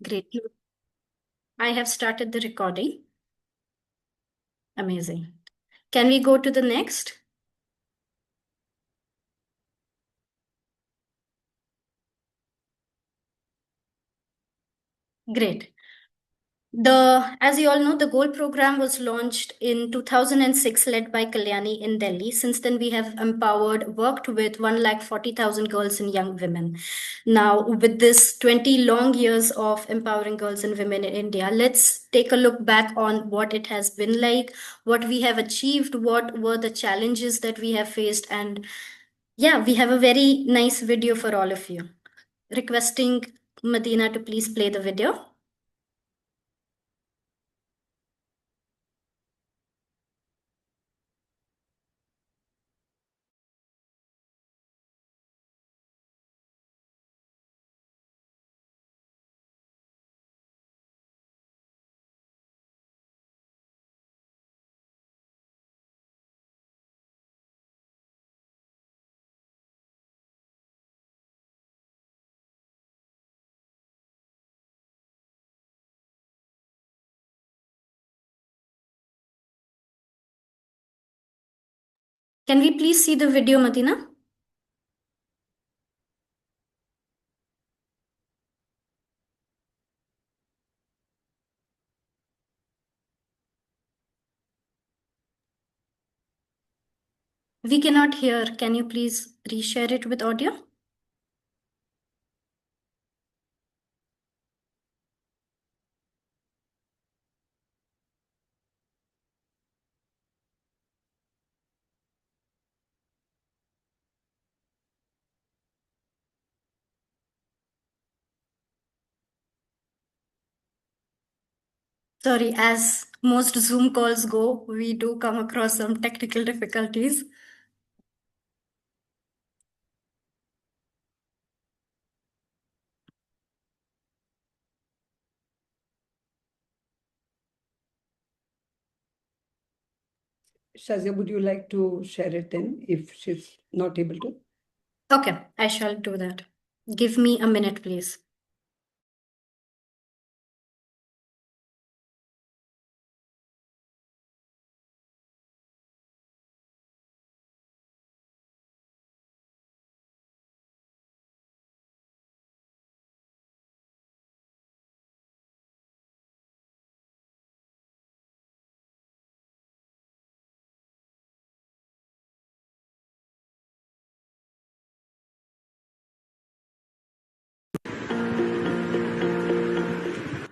Great. I have started the recording. Amazing. Can we go to the next? Great. As you all know, the Goal program was launched in 2006, led by Kalyani in Delhi. Since then, we have worked with 140,000 girls and young women. Now, with this 20 long years of empowering girls and women in India, let's take a look back on what it has been like, what we have achieved, what were the challenges that we have faced, and yeah, we have a very nice video for all of you. Requesting Medina to please play the video. Can we please see the video, Medina? We cannot hear. Can you please reshare it with audio? Sorry, as most Zoom calls go, we do come across some technical difficulties. Shazia, would you like to share it then if she's not able to? Okay, I shall do that. Give me a minute, please.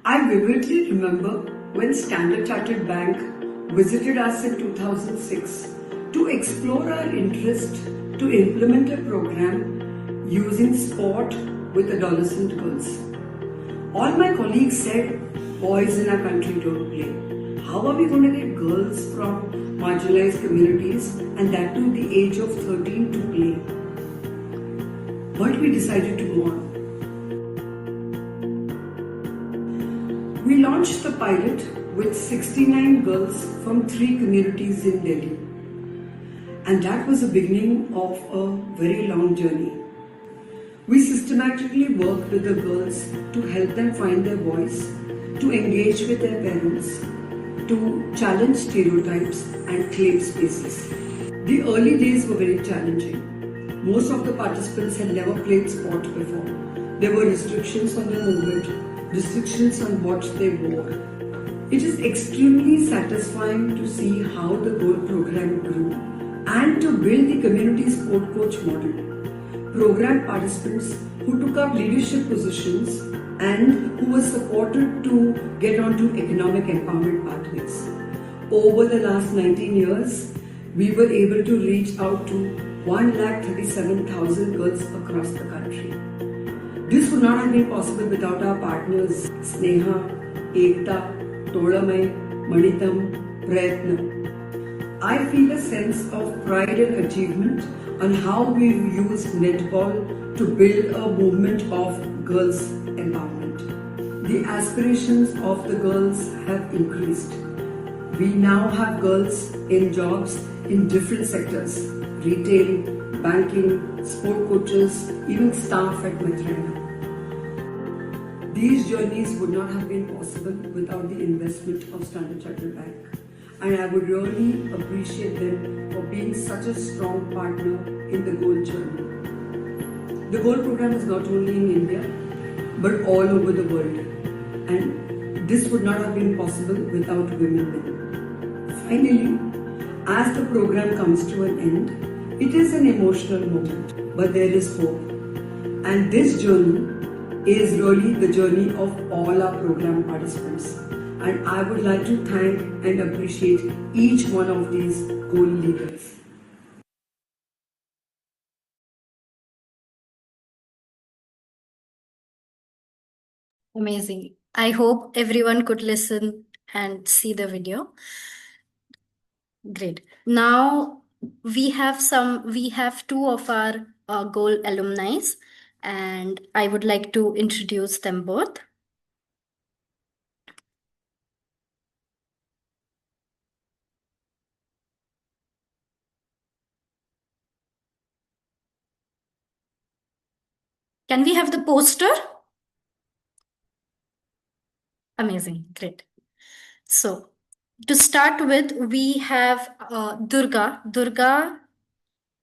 I vividly remember when Standard Chartered Bank visited us in 2006 to explore our interest to implement a program using sport with adolescent girls. All my colleagues said, boys in our country don't play. How are we going to get girls from marginalized communities and that to the age of 13 to play? But we decided to go on. We launched the pilot with 69 girls from 3 communities in Delhi. And that was the beginning of a very long journey. We systematically worked with the girls to help them find their voice, to engage with their parents, to challenge stereotypes and claim spaces. The early days were very challenging. Most of the participants had never played sport before. There were restrictions on their movement, restrictions on what they wore. It is extremely satisfying to see how the Goal program grew and to build the community sport coach model. Program participants who took up leadership positions and who were supported to get onto economic empowerment pathways. Over the last 19 years, we were able to reach out to 137,000 girls across the country. This would not have been possible without our partners Sneha, Ekta, Tolamai, Manitam, Prayatna. I feel a sense of pride and achievement on how we've used netball to build a movement of girls' empowerment. The aspirations of the girls have increased. We now have girls in jobs in different sectors: retail, banking, sport coaches, even staff at Matrena. These journeys would not have been possible without the investment of Standard Chartered Bank, and I would really appreciate them for being such a strong partner in the gold journey. The gold program is not only in India but all over the world, and this would not have been possible without women. Finally, as the program comes to an end, it is an emotional moment, but there is hope. And this journey is really the journey of all our program participants. And I would like to thank and appreciate each one of these goal leaders. Amazing. I hope everyone could listen and see the video. Great. Now we have two of our goal alumni, and I would like to introduce them both. Can we have the poster? Amazing. Great. So to start with, we have Durga.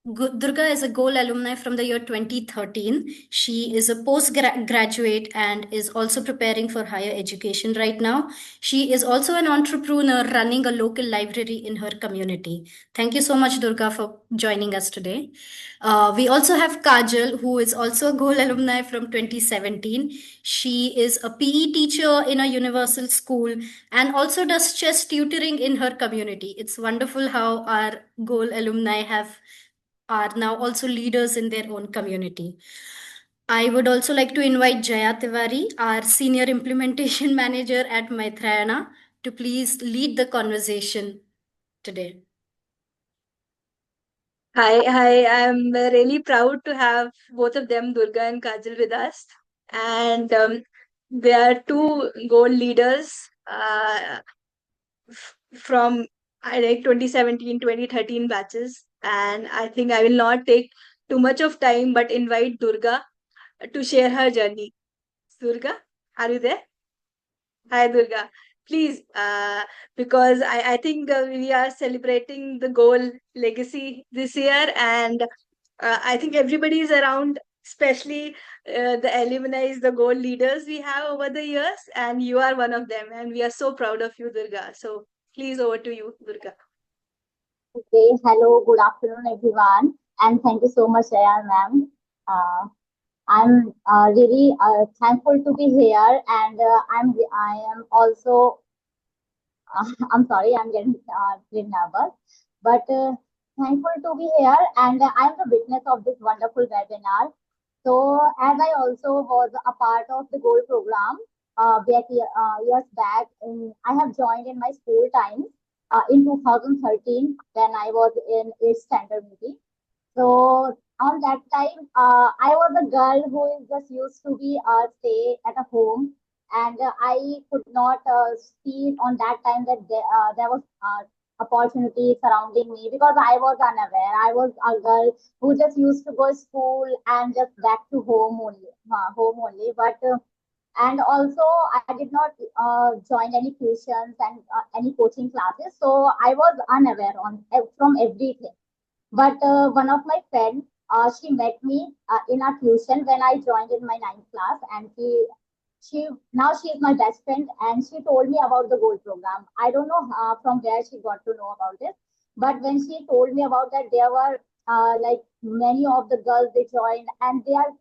Durga is a Goal alumni from the year 2013. She is a postgraduate and is also preparing for higher education right now. She is also an entrepreneur running a local library in her community. Thank you so much, Durga, for joining us today. We also have Kajal, who is also a Goal alumni from 2017. She is a PE teacher in a universal school and also does chess tutoring in her community. It's wonderful how our Goal alumni are now also leaders in their own community. I would also like to invite Jaya Tiwari, our senior implementation manager at Maitrayana, to please lead the conversation today. Hi, I'm really proud to have both of them, Durga and Kajal, with us. And they are two gold leaders from I think 2017, 2013 batches. And I think I will not take too much of time but invite Durga to share her journey. Durga, are you there? Hi, Durga. Please, because I think we are celebrating the goal legacy this year, and I think everybody is around, especially the alumni, the goal leaders we have over the years, and you are one of them, and we are so proud of you, Durga. So please, over to you, Durga. Okay, hello, good afternoon, everyone, and thank you so much, Raya ma'am. I'm really thankful to be here, and I am also I'm sorry, I'm getting little nervous, but thankful to be here, and I'm the witness of this wonderful webinar. So, as I also was a part of the Gold program years back, I have joined in my school times in 2013 when I was in 8th standard maybe. So on that time, I was a girl who is just used to be stay at a home, and I could not see on that time that there was opportunity surrounding me because I was unaware. I was a girl who just used to go school and just back to home only. But and also I did not join any tuitions and any coaching classes, so I was unaware on from everything. But one of my friends, she met me in a tuition when I joined in my ninth class, and she now she is my best friend, and she told me about the gold program. I don't know from where she got to know about this, but when she told me about that, there were like many of the girls they joined, and they are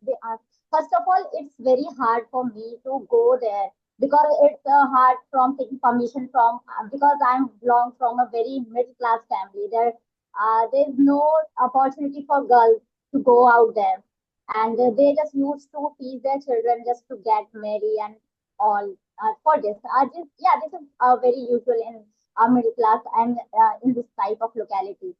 first of all, it's very hard for me to go there because it's hard from taking permission from because I'm belong from a very middle class family. There's no opportunity for girls to go out there, and they just used to teach their children just to get married and all for this. This is very usual in middle class and in this type of locality.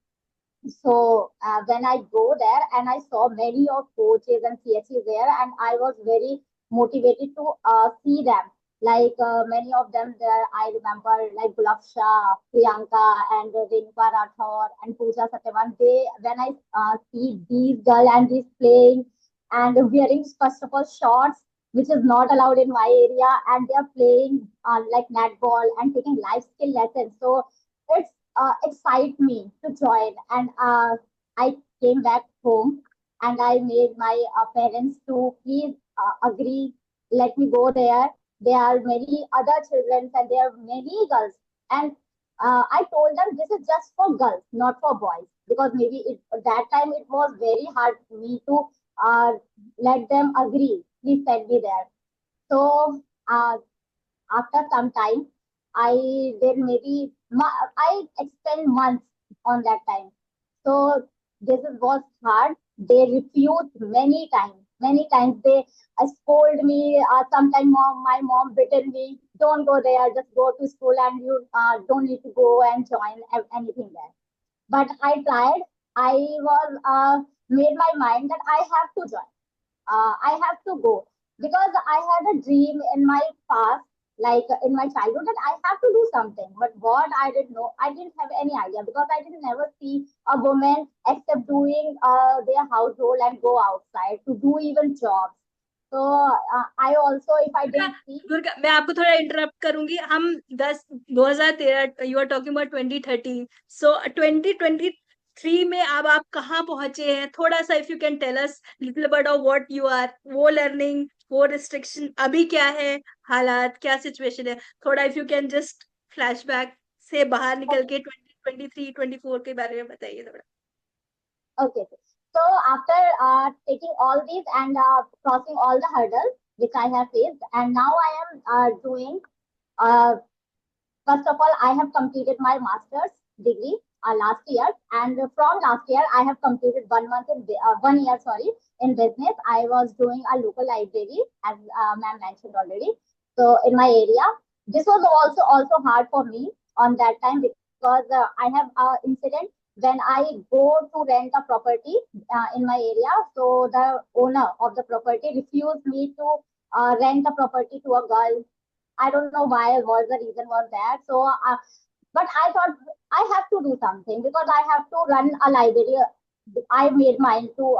So when I go there and I saw many of coaches and CHEs there, and I was very motivated to see them. Like many of them there, I remember like Gulab Shah, Priyanka, and Renuka Rathore and Pooja Satyavan. When I see these girls and these playing and wearing first of all shorts, which is not allowed in my area, and they are playing like netball and taking life skill lessons. So it's excite me to join, and I came back home and I made my parents to please agree, let me go there. There are many other children and there are many girls, and I told them this is just for girls, not for boys, because maybe that time it was very hard for me to uh, let them agree. Please send me there. So after some time, I did maybe I spent months on that time. So this was hard. They refused many times. Many times they scold me. Sometimes my mom bitten me. Don't go there. Just go to school, and you don't need to go and join anything there. But I tried. I was made my mind that I have to join. I have to go because I had a dream in my past, like in my childhood, that I have to do something. But what I didn't know, I didn't have any idea because I didn't never see a woman except doing their household and go outside to do even jobs. So I also, if I Durga, didn't see, Durga, मैं आपको थोड़ा interrupt करूंगी. हम 2013, you are talking about 2013, so 2023 में अब आप कहाँ पहुंचे हैं? थोड़ा सा if you can tell us little about of what you are, वो लर्निंग, वो रिस्ट्रिक्शन अभी क्या है, हालात क्या सिचुएशन है, थोड़ा if you can just flashback से बाहर निकल के 2023 24 के बारे में बताइए थोड़ा. okay. So after taking all these and crossing all the hurdles which I have faced, and now I am doing. Uh, First of all, I have completed my master's degree last year, and from last year, I have completed 1 month in 1 year, sorry, in business. I was doing a local library, as ma'am mentioned already. So in my area, this was also hard for me on that time because I have an incident when I go to rent a property in my area. So the owner of the property refused me to rent a property to a girl. I don't know why, what the reason was that. So, but I thought I have to do something because I have to run a library. I made mine to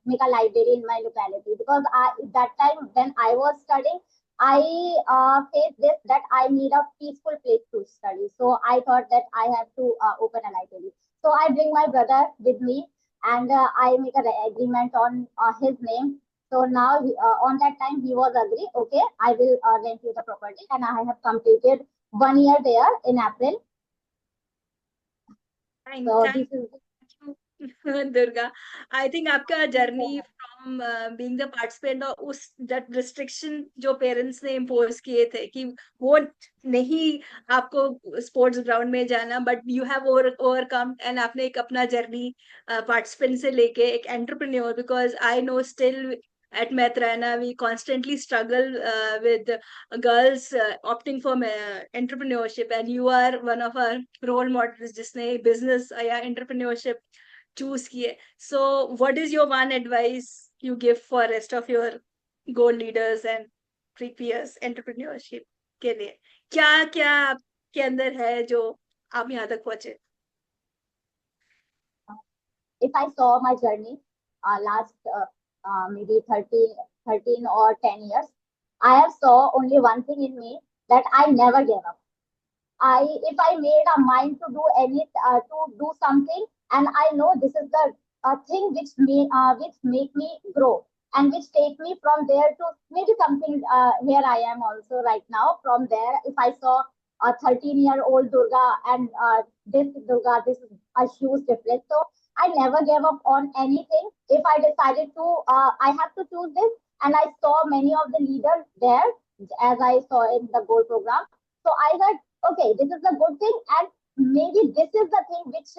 make a library in my locality because that time when I was studying, I faced this that I need a peaceful place to study. So I thought that I have to open a library. So I bring my brother with me, and I make an agreement on his name. So now, on that time, he was agree. Okay, I will rent you the property, and I have completed 1 year there in April. So Thank this is you, Durga. I think आपका journey from being the participant और उस that restriction जो parents ने impose किए थे कि वो नहीं आपको स्पोर्ट्स ग्राउंड में जाना, but you have overcome and आपने एक अपना जर्नी पार्टिसिपेंट से लेके एक entrepreneur, because I know still at Matrana, we constantly struggle with girls opting for entrepreneurship, and you are one of our role models जिसने business या entrepreneurship choose किए. So what is your one advice you give for rest of your goal leaders and previous entrepreneurship के लिए? क्या क्या आपके अंदर है जो आप यहाँ तक पहुंचे? if I saw my journey last maybe 13 or 10 years, I have saw only one thing in me that I never gave up. If I made a mind to do to do something, and I know this is the thing which make me grow and which take me from there to maybe something. Here I am also right now. From there, if I saw a 13-year-old Durga and this Durga, this is a huge difference. So I never gave up on anything. If I decided to, I have to choose this, and I saw many of the leaders there, as I saw in the goal program. So I said, okay, this is a good thing, and maybe this is the thing which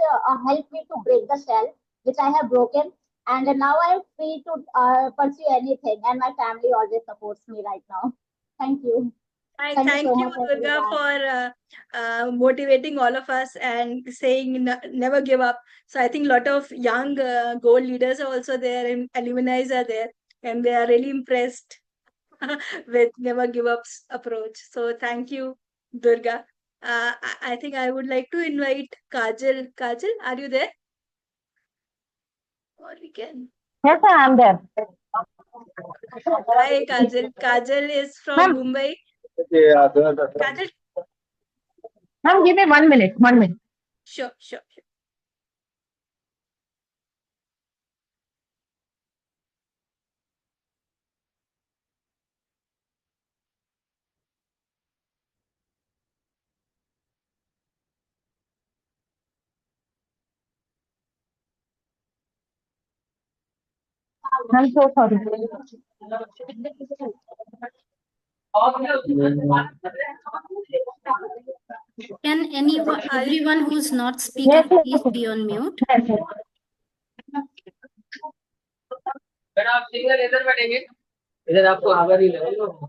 helped me to break the shell which I have broken, and now I am free to pursue anything, and my family always supports me right now. Thank you. Thank you so Thank you, much, Durga, everyone. for motivating all of us and saying never give up. So I think a lot of young goal leaders are also there and alumni are there, and they are really impressed with never give up's approach. So thank you, Durga. I think I would like to invite Kajal. Kajal, are you there? Or we can. Yes, sir, I'm there. Hi, Kajal. Kajal is from Ma'am, Mumbai. Kajal, ma'am, give me 1 minute, 1 minute. sure, sure. I'm so sorry. Can anyone, Are you, everyone who's not Yes, speaking, yes, please be on mute? yes, yes.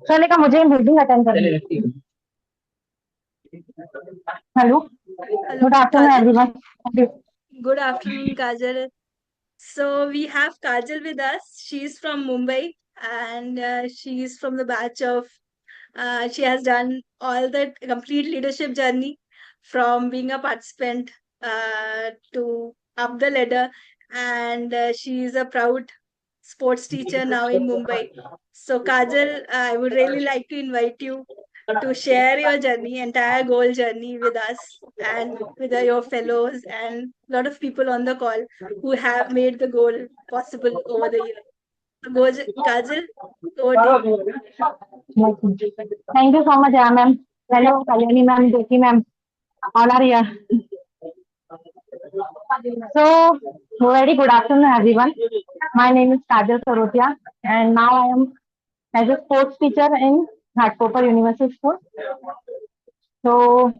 सोने का मुझे meeting attend करनी है। Hello, hello, good afternoon Kajal? Everyone. Good afternoon, Kajal. So we have Kajal with us. She's from Mumbai and she's from the batch of, she has done all the complete leadership journey from being a participant to up the ladder. And she is a proud sports teacher now in Mumbai. So, Kajal, I would really like to invite you to share your journey, entire goal journey with us and with your fellows and a lot of people on the call who have made the goal possible over the year. So, Kajal, over to you. Thank you so much, yeah, ma'am. Hello, Kalyani ma'am, Jyoti ma'am. All are here. So, very good afternoon, everyone. My name is Kajal Sarotia, and now I am as a sports teacher in Ghatkopar University School. So,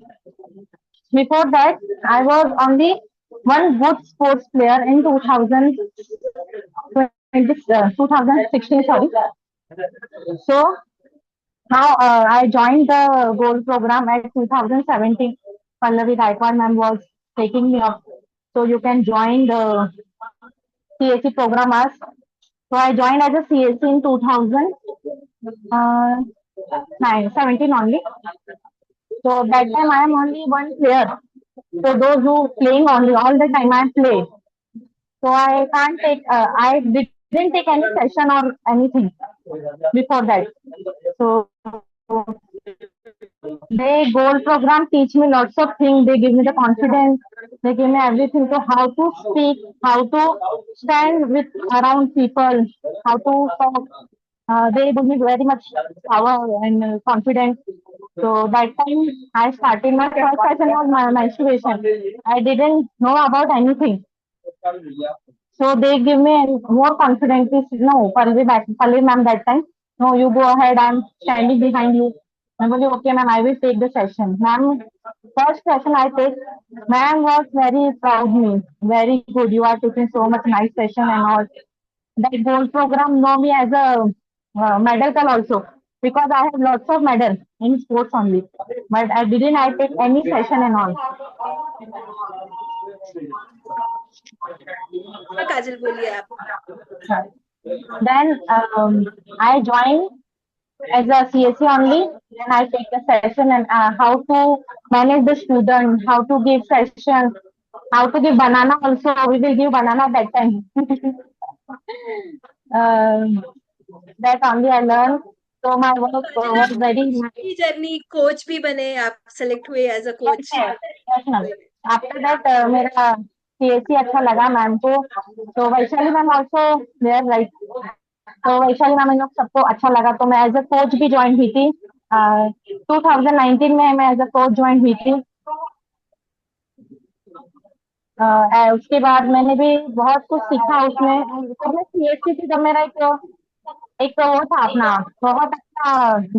before that, I was only one good sports player in 2016, sorry. So, now I joined the gold program at 2017. Pallavi Gaikwad ma'am was taking me up. So you can join the CAC program as. So I joined as a CAC in 2017 only. So that time I am only one player. So those who playing only all the time I play. So I can't take. I didn't take any session or anything before that. So they goal program teach me lots of things. They give me the confidence. They give me everything. So how to speak, how to stand with around people, how to talk. They give me very much power and confidence. So that time I started my first session was my menstruation. I didn't know about anything. So they give me more confidence. No, Palvi ma'am that time. No, you go ahead. I'm standing behind you. I was okay, ma'am. I will take the session. Ma'am, first session I take. Ma'am was very proud me. Very good. You are taking so much nice session and all. That gold program know me as a medal girl also because I have lots of medal in sports only. But I didn't I take any session and all. हाँ, काजल बोलिए आप. Then I joined as a CSC only. Then I take the session and how to manage the student, how to give session, how to give banana also. We will give banana that time. um, that only I learned. So my work Kajal, was आप very की nice. Journey coach भी बने, आप select हुए as a Yes, coach. yes, yes, ma'am. After that, मेरा CSC अच्छा लगा ma'am को. तो Vaishali ma'am also there right. तो वैशाली मैम इन लोग सबको अच्छा लगा तो मैं एज अ कोच भी ज्वाइन हुई थी. 2019 में मैं एज अ कोच ज्वाइन हुई थी. उसके बाद मैंने भी बहुत कुछ सीखा उसमें. जब मैं CSC थी जब मेरा एक तो वो था अपना बहुत अच्छा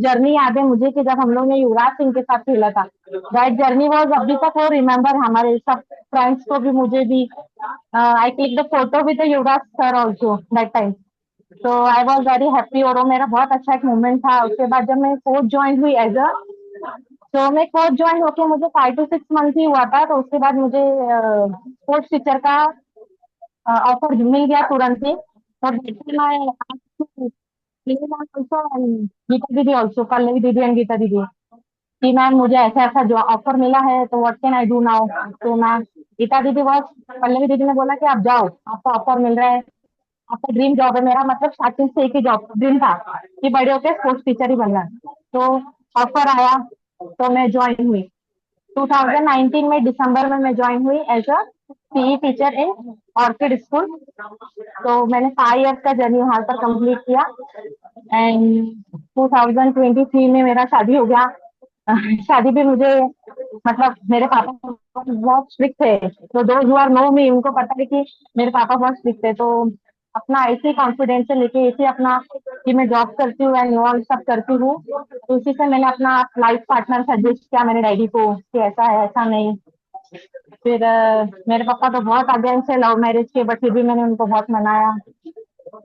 जर्नी याद है मुझे कि जब हम लोग ने युवराज सिंह के साथ खेला था. दैट जर्नी वॉज अभी तक वो रिमेम्बर हमारे सब फ्रेंड्स को भी मुझे भी. I click the photo with Yuvraj sir also that time. तो आई वॉज वेरी हैप्पी और वो मेरा बहुत अच्छा एक मोमेंट था. उसके बाद जब मैं कोच ज्वाइन हुई एज अ. तो मैं कोच ज्वाइन होके मुझे 5 to 6 मंथ ही हुआ था. तो उसके बाद मुझे स्पोर्ट्स टीचर का ऑफर मिल गया तुरंत ही. और मैं ऑल्सो गीता दीदी ऑल्सो पल्लवी दीदी एंड गीता दीदी कि मैम मुझे ऐसा ऐसा जो ऑफर मिला है तो what can I do now. तो मैम गीता दीदी बहुत पल्लवी दीदी ने बोला कि आप जाओ आपको ऑफर मिल रहा है आपका ड्रीम जॉब है मेरा, मतलब स्टार्टिंग से एक ही जॉब ड्रीम था कि बड़े होकर स्पोर्ट्स टीचर ही बनना है। तो ऑफर आया तो मैं ज्वाइन हुई। 2019 में दिसंबर में मैं ज्वाइन हुई as a PE teacher in Orchid school. तो मैंने 5 इयर्स का जर्नी वहां पर कंप्लीट किया एंड 2023 में मेरा शादी हो गया। शादी भी मुझे, मतलब मेरे पापा बहुत स्ट्रिक्ट थे, तो दोज हु आर नो मी उनको पता है कि मेरे पापा बहुत स्ट्रिक्ट थे। तो अपना ऐसे कॉन्फिडेंस से लेके ऐसे अपना कि मैं जॉब करती हूँ एंड ऑल सब करती हूँ, तो उसी से मैंने अपना लाइफ पार्टनर सजेस्ट किया मेरे डैडी को कि ऐसा है ऐसा नहीं। फिर मेरे पापा तो बहुत अगेंस्ट है लव मैरिज के, बट फिर भी मैंने उनको बहुत मनाया।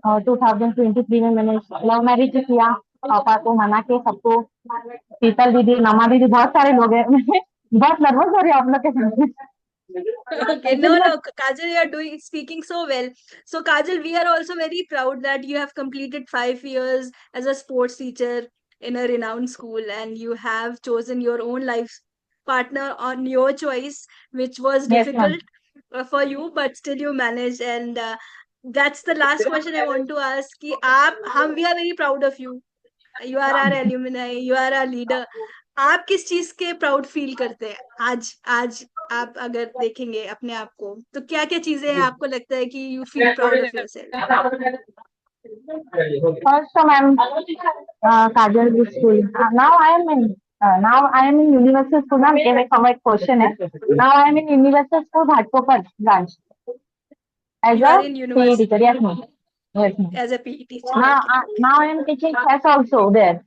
और 2023 में मैंने लव मैरिज किया, पापा को मना के सबको, शीतल दीदी, नमा दीदी, बहुत सारे लोग हैं। बहुत नर्वस हो रही हूँ आप लोग के सामने। Okay, no, एक्चुअली मैं, no, Kajal, you are doing speaking so well. So, Kajal, we are also very proud that you have completed 5 years as a sports teacher in a renowned school, and you have chosen your own life partner on your choice, which was yes ma'am. difficult for you, but still you managed. And that's the last question I want to ask. कि we are very proud of you. You are our alumni, you are our leader. आप किस चीज के proud feel करते हैं आज आज आप अगर देखेंगे अपने आप को, तो क्या क्या चीजें हैं आपको लगता है कि you feel proud of yourself? First तो ma'am Kajal school, now I am in, now I am in universal school ma'am. ये मेरा एक क्वेश्चन है। Now I am in universal school Ghatkopar branch as you uh are in PE university teacher. Yes ma'am, yes ma'am. As a PE teacher, Now, okay. now I am teaching chess also there,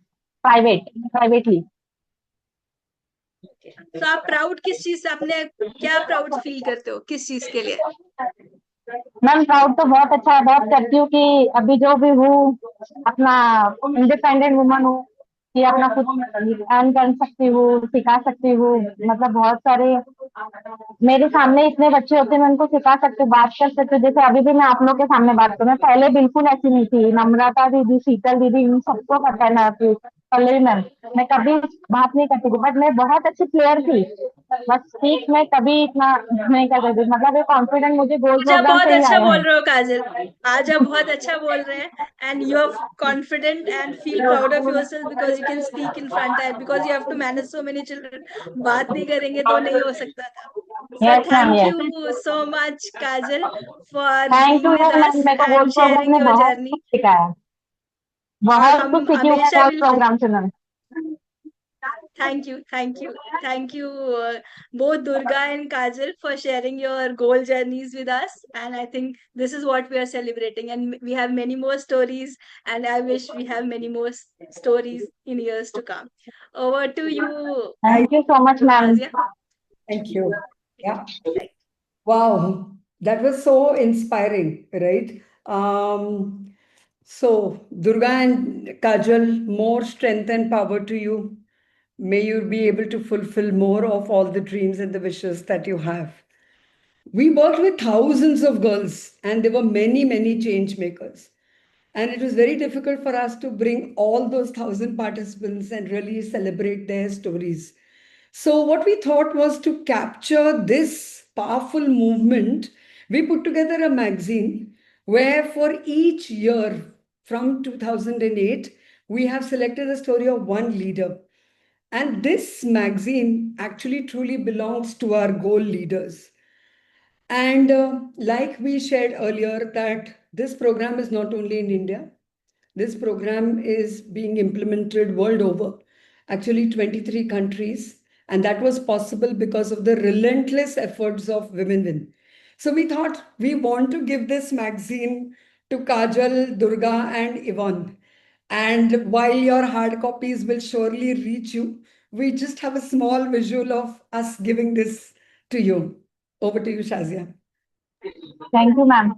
privately. तो आप proud किस चीज से, अपने क्या proud feel करते हो किस चीज के लिए? मैम प्राउड तो बहुत अच्छा है, बहुत करती हूँ कि अभी जो भी हूँ अपना इंडिपेंडेंट वुमन हूँ, कि अपना खुद अर्न कर सकती हूँ, सिखा सकती हूँ। मतलब बहुत सारे मेरे सामने इतने बच्चे होते हैं, मैं उनको सिखा सकती हूँ, बात कर सकती हूँ। जैसे अभी भी मैं आप लोग के सामने बात करूँ, मैं पहले बिल्कुल ऐसी नहीं थी। नम्रता दीदी, शीतल दीदी, इन सबको पता है ना, पल्लवी मैम, मैं कभी बात नहीं करती थी, बट मैं बहुत अच्छी प्लेयर थी। बस स्पीच में कभी इतना नहीं कर सकती, मतलब ये कॉन्फिडेंट मुझे गोल्ड आज आप प्रोग्राम बहुत से ही अच्छा आया बोल है। रहे हो काजल, आज आप बहुत अच्छा बोल रहे हैं। And you are confident and feel proud of your self because you can speak in front and because you have to manage so many children. बात नहीं करेंगे तो नहीं हो सकता था। So yes ma'am, thank yes. you so much, Kajal, for thank being you with ma'am, us मेरे को गोल्ड and प्रोग्राम sharing ने your बहुत journey. कुछ सिखाया, और बहुत कुछ हम सीखी हूँ मैं हमेशा गोल्ड विल प्रोग्राम से ma'am. thank you, both Durga and Kajal for sharing your goal journeys with us. And I think this is what we are celebrating. And we have many more stories, and I wish we have many more stories in years to come. Over to you, thank you so much ma'am. Azia. Thank you. Yeah. Right. Wow, that was so inspiring, right? So, Durga and Kajal, more strength and power to you. May you be able to fulfill more of all the dreams and the wishes that you have. We worked with thousands of girls, and there were many, many change makers. And it was very difficult for us to bring all those 1,000 participants and really celebrate their stories. So, what we thought was to capture this powerful movement, we put together a magazine where for each year from 2008, we have selected a story of one leader. And this magazine actually truly belongs to our goal leaders. And like we shared earlier, that this program is not only in India, this program is being implemented world over, actually 23 countries. And that was possible because of the relentless efforts of Women Win. So we thought we want to give this magazine to Kajal, Durga, and Yvonne. And while your hard copies will surely reach you, we just have a small visual of us giving this to you. Over to you, Shazia. Thank you ma'am.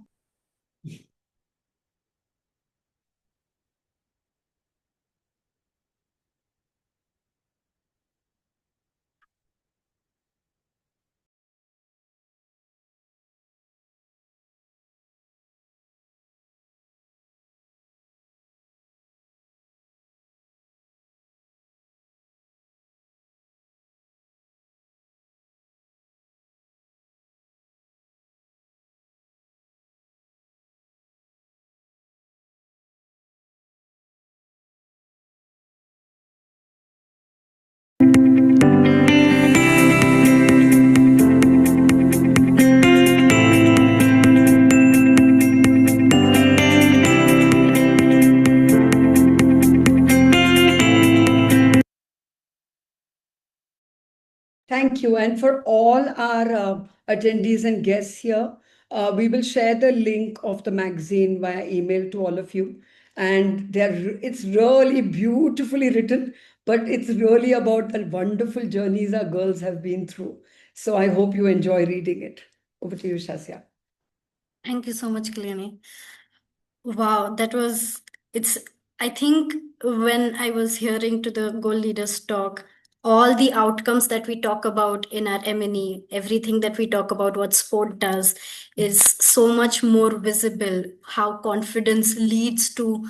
you. And for all our attendees and guests here, we will share the link of the magazine via email to all of you. And it's really beautifully written, but it's really about the wonderful journeys our girls have been through. So I hope you enjoy reading it. Over to you, Shasya. Thank you so much, Kalyani. Wow, it's, I think when I was hearing to the goal leaders talk, all the outcomes that we talk about in our M&E, everything that we talk about what sport does is so much more visible, how confidence leads to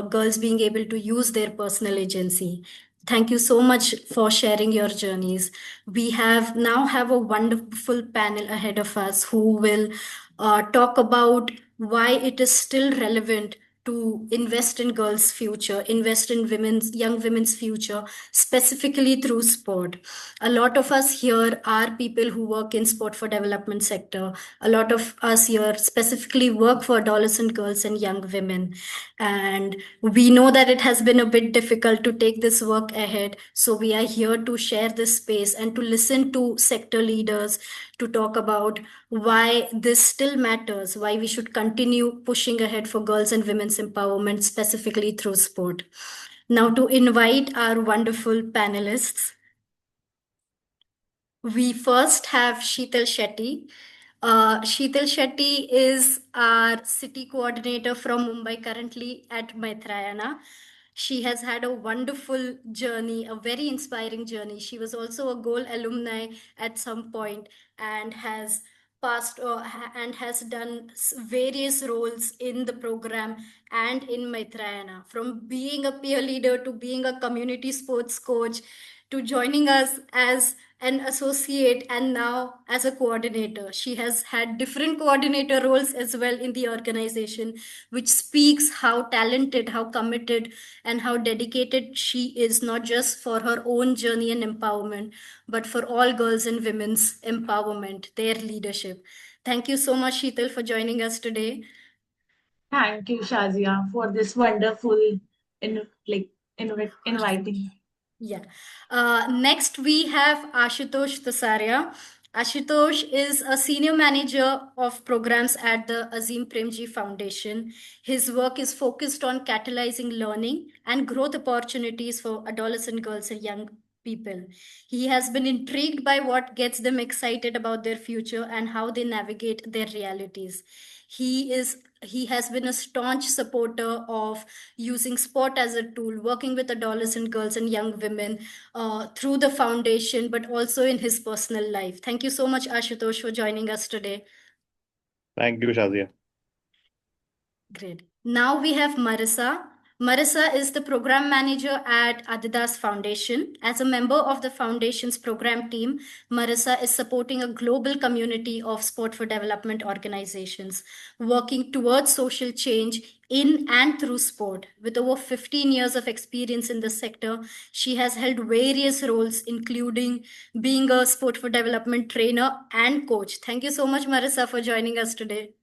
girls being able to use their personal agency. Thank you so much for sharing your journeys. We have a wonderful panel ahead of us who will talk about why it is still relevant to invest in girls' future, invest in young women's future, specifically through sport. A lot of us here are people who work in sport for development sector. A lot of us here specifically work for adolescent girls and young women. And we know that it has been a bit difficult to take this work ahead. So we are here to share this space and to listen to sector leaders to talk about why this still matters, why we should continue pushing ahead for girls and women's empowerment, specifically through sport. Now, to invite our wonderful panelists, we first have Sheetal Shetty. Sheetal Shetty is our city coordinator from Mumbai, currently at Maitrayana. She has had a wonderful journey, a very inspiring journey. She was also a Goal alumni at some point and has and has done various roles in the program and in Maitrayana, from being a peer leader to being a community sports coach to joining us as an associate and now as a coordinator. She has had different coordinator roles as well in the organization, which speaks how talented, how committed, and how dedicated she is, not just for her own journey and empowerment, but for all girls and women's empowerment, their leadership. Thank you so much, Sheetal, for joining us today. Thank you, Shazia, for this wonderful inviting. Yeah. Next, we have Ashutosh Tasaria. Ashutosh is a senior manager of programs at the Azim Premji Foundation. His work is focused on catalyzing learning and growth opportunities for adolescent girls and young people. He has been intrigued by what gets them excited about their future and how they navigate their realities. He has been a staunch supporter of using sport as a tool, working with adolescent girls and young women through the foundation, but also in his personal life. Thank you so much, Ashutosh, for joining us today. Thank you, Shazia. Great. Now we have Marissa. Marissa is the program manager at Adidas Foundation. As a member of the foundation's program team, Marissa is supporting a global community of sport for development organizations, working towards social change in and through sport. With over 15 years of experience in the sector, she has held various roles, including being a sport for development trainer and coach. Thank you so much, Marissa, for joining us today.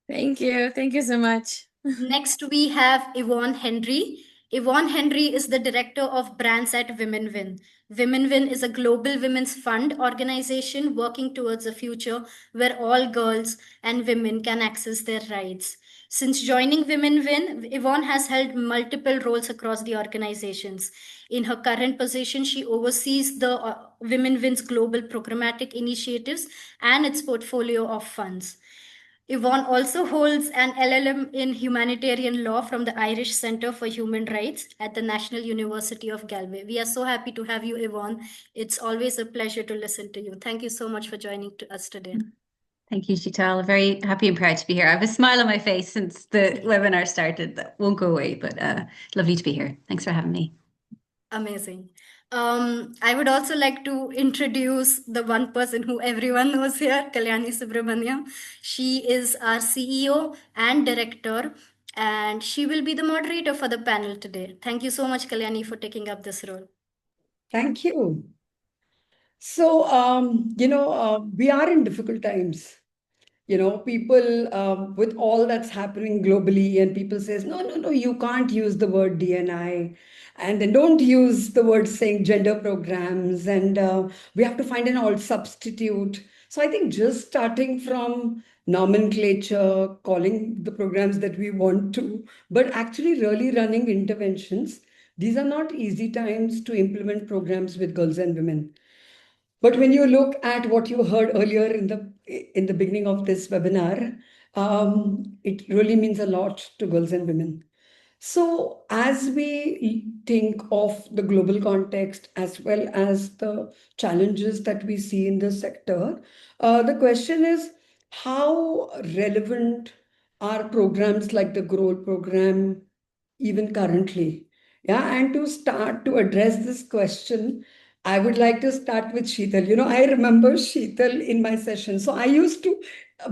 Thank you. Thank you so much. Next, we have Yvonne Henry. Yvonne Henry is the director of brands at Women Win. Women Win is a global women's fund organization working towards a future where all girls and women can access their rights. Since joining Women Win, Yvonne has held multiple roles across the organizations. In her current position, she oversees the Women Win's global programmatic initiatives and its portfolio of funds. Yvonne also holds an LLM in humanitarian law from the Irish Centre for Human Rights at the National University of Galway. We are so happy to have you, Yvonne. It's always a pleasure to listen to you. Thank you so much for joining us today. Thank you, Sheetal. Very happy and proud to be here. I have a smile on my face since the webinar started. That won't go away, but lovely to be here. Thanks for having me. Amazing. I would also like to introduce the one person who everyone knows here, Kalyani Subramaniam. She is our CEO and director, and she will be the moderator for the panel today. Thank you so much, Kalyani, for taking up this role. Thank you. So, we are in difficult times. people with all that's happening globally, and people says, no, no, no, you can't use the word DNI, and then don't use the word saying gender programs, and we have to find an alt substitute. So I think just starting from nomenclature, calling the programs that we want to, but actually really running interventions. These are not easy times to implement programs with girls and women. But when you look at what you heard earlier in the beginning of this webinar, it really means a lot to girls and women. So as we think of the global context as well as the challenges that we see in the sector, the question is how relevant are programs like the Grow program even currently? Yeah, and to start to address this question, I would like to start with Sheetal. I remember Sheetal in my session. So I used to,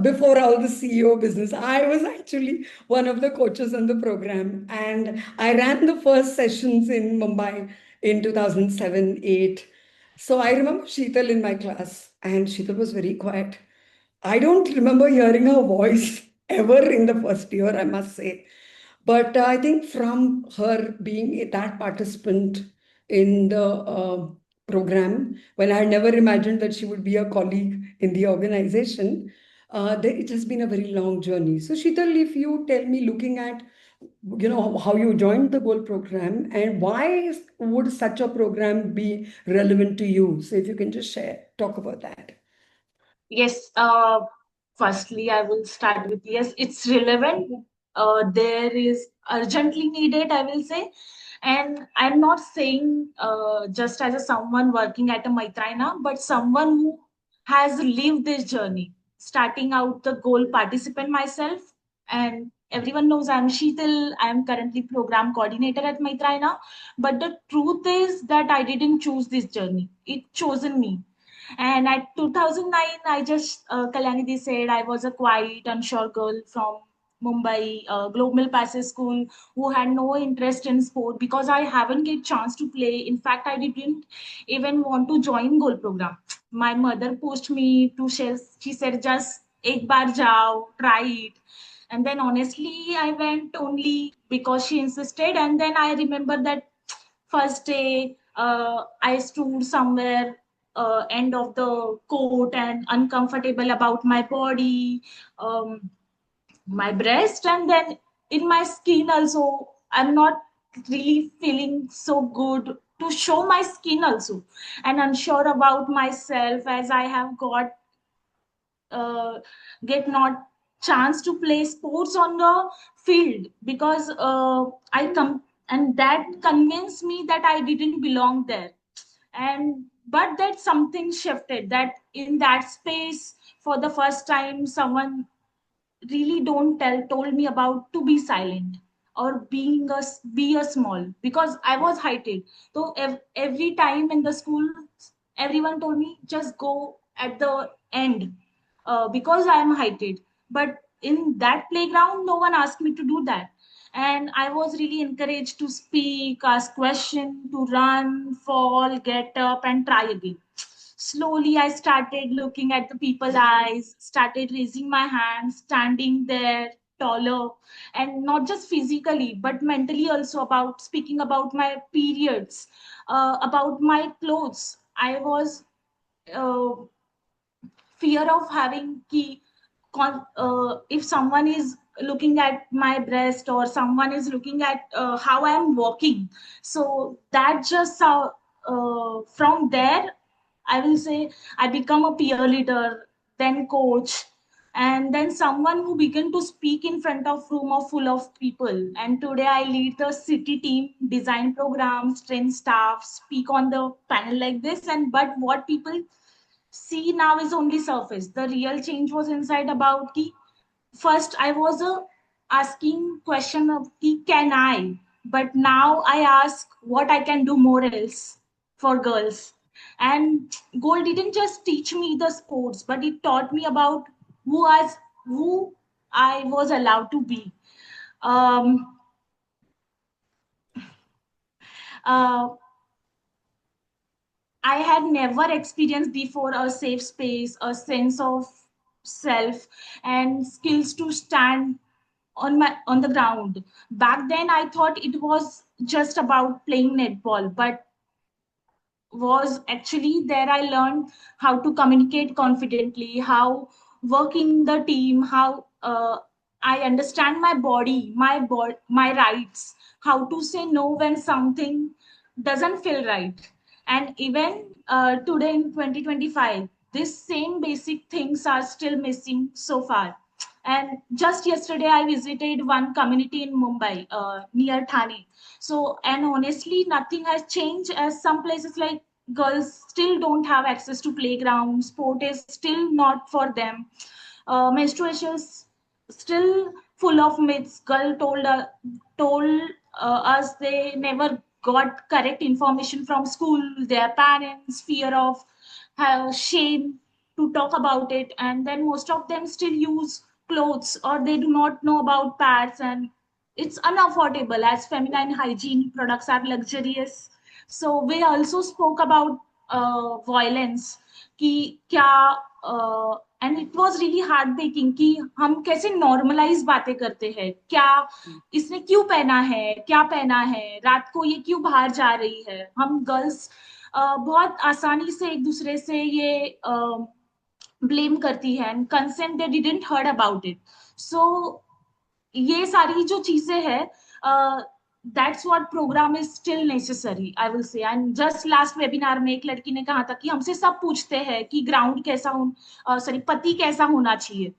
before all the CEO business, I was actually one of the coaches on the program. And I ran the first sessions in Mumbai in 2007, 8. So I remember Sheetal in my class, and Sheetal was very quiet. I don't remember hearing her voice ever in the first year, I must say. But I think from her being that participant in the program, when I had never imagined that she would be a colleague in the organization, it has been a very long journey. So, Sheetal, if you tell me, looking at how you joined the Goal program and why would such a program be relevant to you? So, if you can just talk about that. Yes, firstly, I will start with yes, it's relevant. There is urgently needed, I will say. And I'm not saying just as a someone working at a Maitraina, but someone who has lived this journey, starting out the goal participant myself. And everyone knows I'm Sheetal. I'm currently program coordinator at Maitraina. But the truth is that I didn't choose this journey. It chosen me. And at 2009, I just, Kalyani said, I was a quiet, unsure girl from Mumbai, Global Passes School, who had no interest in sport because I haven't get chance to play. In fact, I didn't even want to join goal program. My mother pushed me to share. She said, just ek bar jao, try it. And then honestly, I went only because she insisted. And then I remember that first day I stood somewhere end of the court and uncomfortable about my body, um, my breast, and then in my skin also I'm not really feeling so good to show my skin also, and unsure about myself as I have got uh, get not chance to play sports on the field because I come and that convinced me that I didn't belong there. And but that something shifted, that in that space for the first time someone really don't tell told me about to be silent or being a be a small because I was heighted. So every time in the school everyone told me just go at the end because I am heighted. But in that playground no one asked me to do that, and I was really encouraged to speak, ask question, to run, fall, get up and try again. Slowly I started looking at the people's eyes, started raising my hands, standing there taller, and not just physically but mentally also, about speaking about my periods, about my clothes. I was uh, fear of having ki if someone is looking at my breast or someone is looking at how I am walking. So that just from there I will say I become a peer leader, then coach, and then someone who began to speak in front of room of full of people. And today I lead the city team, design programs, train staff, speak on the panel like this. And but what people see now is only surface. The real change was inside about ki first I was asking question of ki can I, but now I ask what I can do more else for girls. And gold didn't just teach me the sports, but it taught me about who I was allowed to be. um, uh, I had never experienced before a safe space, a sense of self and skills to stand on the ground. Back then I thought it was just about playing netball, but was actually there I learned how to communicate confidently, how working the team, how I understand my body, my rights, how to say no when something doesn't feel right. And even today in 2025, these same basic things are still missing so far. And just yesterday, I visited one community in Mumbai, near Thane. So, and honestly, nothing has changed, as some places like girls still don't have access to playground, sport is still not for them. Menstruation is still full of myths. Girl told us they never got correct information from school, their parents, fear of shame to talk about it, and then most of them still use clothes or they do not know about pads, and it's unaffordable as feminine hygiene products are luxurious. So we also spoke about violence कि क्या and it was really heart breaking कि हम कैसे normalise बातें करते हैं, क्या इसने क्यों पहना है, क्या पहना है, रात को ये क्यों बाहर जा रही है। हम गर्ल्स बहुत आसानी से एक दूसरे से ये ब्लेम करती है and consent they didn't heard about it. So ये सारी जो चीजें हैं, that's what program is still necessary I will say. And just last webinar में एक लड़की ने कहा था कि हमसे सब पूछते हैं कि ग्राउंड कैसा हो, सॉरी पति कैसा होना चाहिए,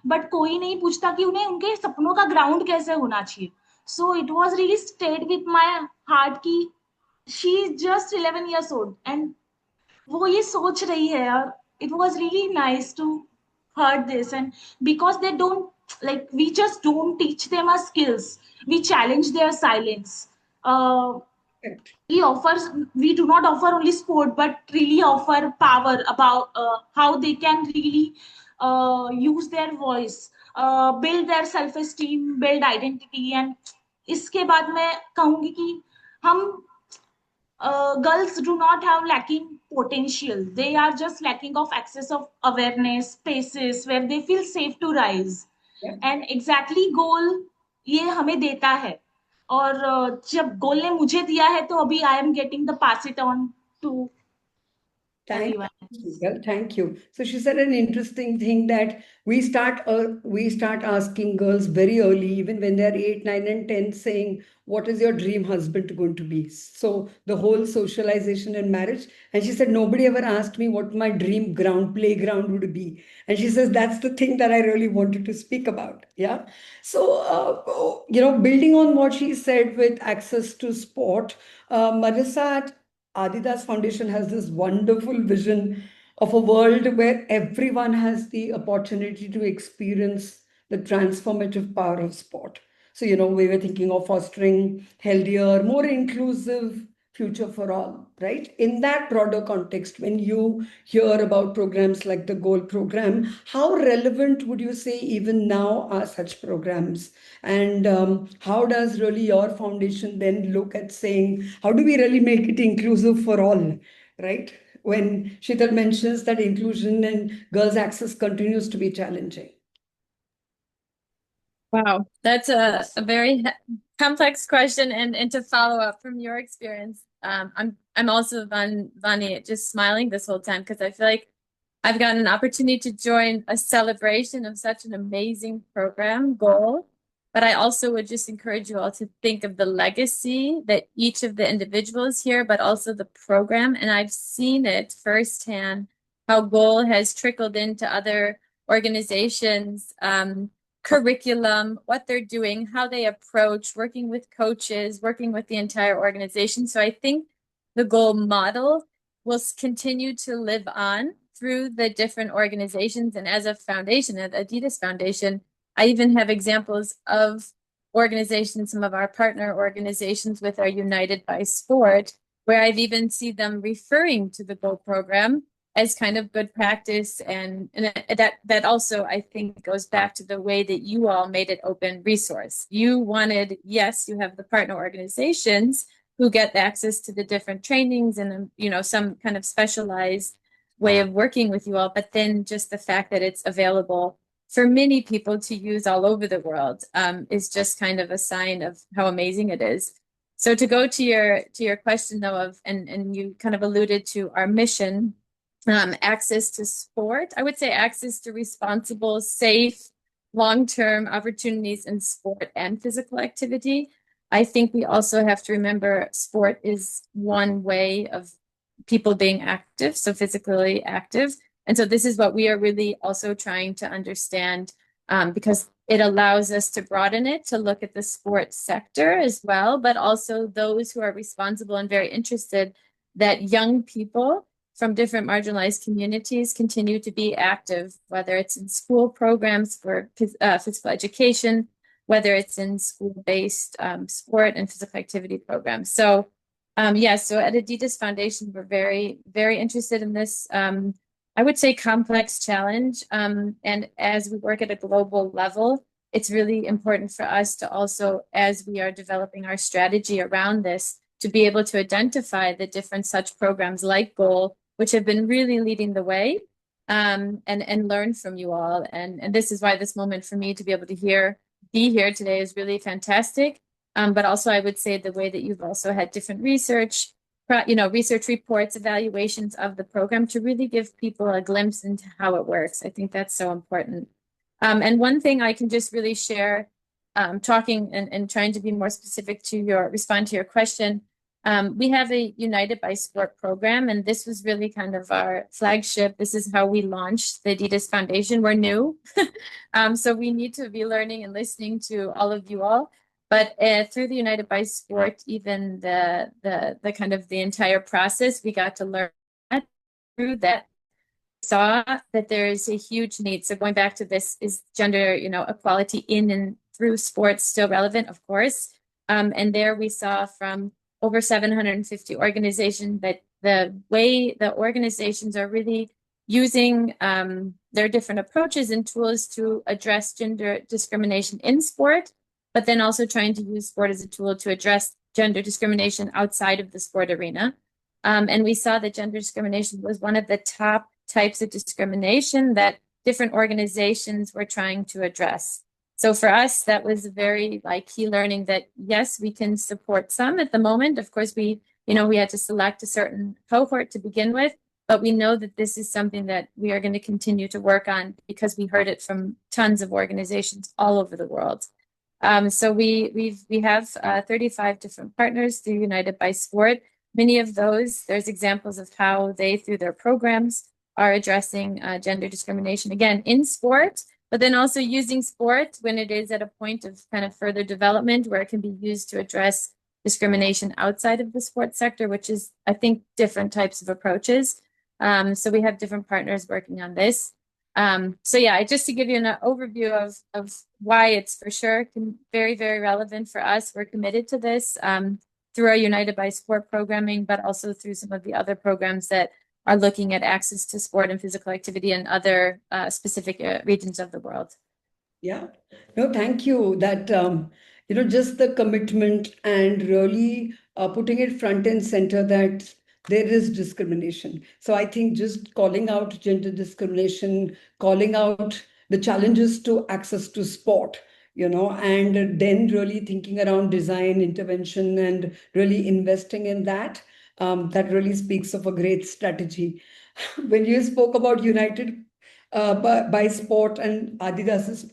बट कोई नहीं पूछता कि उन्हें उनके सपनों का ग्राउंड कैसे होना चाहिए। So it was really stayed with my heart की she is just 11 years old and वो ये सोच रही है। और it was really nice to heard this, and because they don't, like, we just don't teach them our skills, we challenge their silence. uh, we do not offer only sport but really offer power about how they can really use their voice, build their self esteem, build identity। and इसके बाद मैं कहूंगी कि हम girls do not have lacking potential, they are just lacking of access of awareness spaces where they feel safe to rise। Yeah. and exactly goal ये हमें देता है, और जब गोल ने मुझे दिया है तो अभी I am getting the pass it on to Thank everyone। you. Well, thank you. So she said an interesting thing that we start asking girls very early, even when they're 8, 9, and 10, saying, "What is your dream husband going to be?" So the whole socialization and marriage. And she said, "Nobody ever asked me what my dream playground would be." And she says that's the thing that I really wanted to speak about. Yeah. So building on what she said with access to sport, Marissa at Adidas Foundation has this wonderful vision of a world where everyone has the opportunity to experience the transformative power of sport. So, we were thinking of fostering healthier, more inclusive future for all, right? In that broader context, when you hear about programs like the Goal program, how relevant would you say even now are such programs? And how does really your foundation then look at saying, how do we really make it inclusive for all, right? When Sheetal mentions that inclusion and girls' access continues to be challenging. Wow, that's a very complex question, and to follow up from your experience, I'm also Vani just smiling this whole time because I feel like I've gotten an opportunity to join a celebration of such an amazing program goal. But I also would just encourage you all to think of the legacy that each of the individuals here, but also the program. And I've seen it firsthand how goal has trickled into other organizations, curriculum, what they're doing, how they approach working with coaches, working with the entire organization. So I think the goal model will continue to live on through the different organizations. And as a foundation, at Adidas Foundation, I even have examples of organizations, some of our partner organizations with our United by Sport, where I've even seen them referring to the GO program as kind of good practice. And that also, I think, goes back to the way that you all made it open resource. You wanted, yes, you have the partner organizations who get access to the different trainings and, some kind of specialized way of working with you all, but then just the fact that it's available for many people to use all over the world is just kind of a sign of how amazing it is. So to go to your question though of and you kind of alluded to our mission, access to sport, I would say access to responsible, safe, long-term opportunities in sport and physical activity. I think we also have to remember sport is one way of people being active, so physically active. And so this is what we are really also trying to understand because it allows us to broaden it to look at the sports sector as well, but also those who are responsible and very interested that young people from different marginalized communities continue to be active, whether it's in school programs for physical education, whether it's in school-based sport and physical activity programs. So yeah, so at Adidas Foundation, we're very, very interested in this, I would say, complex challenge. And as we work at a global level, it's really important for us to also, as we are developing our strategy around this, to be able to identify the different such programs like Goal, which have been really leading the way, and learn from you all. And this is why this moment for me to be able to be here today is really fantastic. But also I would say the way that you've also had different research, research reports, evaluations of the program to really give people a glimpse into how it works. I think that's so important. And one thing I can just really share, talking and trying to be more specific to respond to your question, we have a United by Sport program, and this was really kind of our flagship. This is how we launched the Adidas Foundation. We're new, so we need to be learning and listening to all of you all. But through the United by Sport, even the kind of the entire process, we got to learn through that. Saw that there is a huge need. So going back to this, is gender, equality in and through sports still relevant? Of course. And there we saw from over 750 organizations that the way the organizations are really using their different approaches and tools to address gender discrimination in sport, but then also trying to use sport as a tool to address gender discrimination outside of the sport arena. And we saw that gender discrimination was one of the top types of discrimination that different organizations were trying to address. So for us, that was a very key learning that yes, we can support some at the moment. Of course, we had to select a certain cohort to begin with, but we know that this is something that we are going to continue to work on because we heard it from tons of organizations all over the world. So we have 35 different partners through United by Sport. Many of those, there's examples of how they, through their programs, are addressing gender discrimination, again, in sport, but then also using sport when it is at a point of kind of further development where it can be used to address discrimination outside of the sports sector, which is, I think, different types of approaches. So we have different partners working on this. So yeah, just to give you an overview of why it's for sure very, very relevant for us. We're committed to this through our United by Sport programming, but also through some of the other programs that are looking at access to sport and physical activity in other specific regions of the world. Yeah, no, thank you. That, just the commitment and really putting it front and center that there is discrimination. So I think just calling out gender discrimination, calling out the challenges to access to sport, and then really thinking around design, intervention, and really investing in that. That really speaks of a great strategy. When you spoke about United by Sport and Adidas's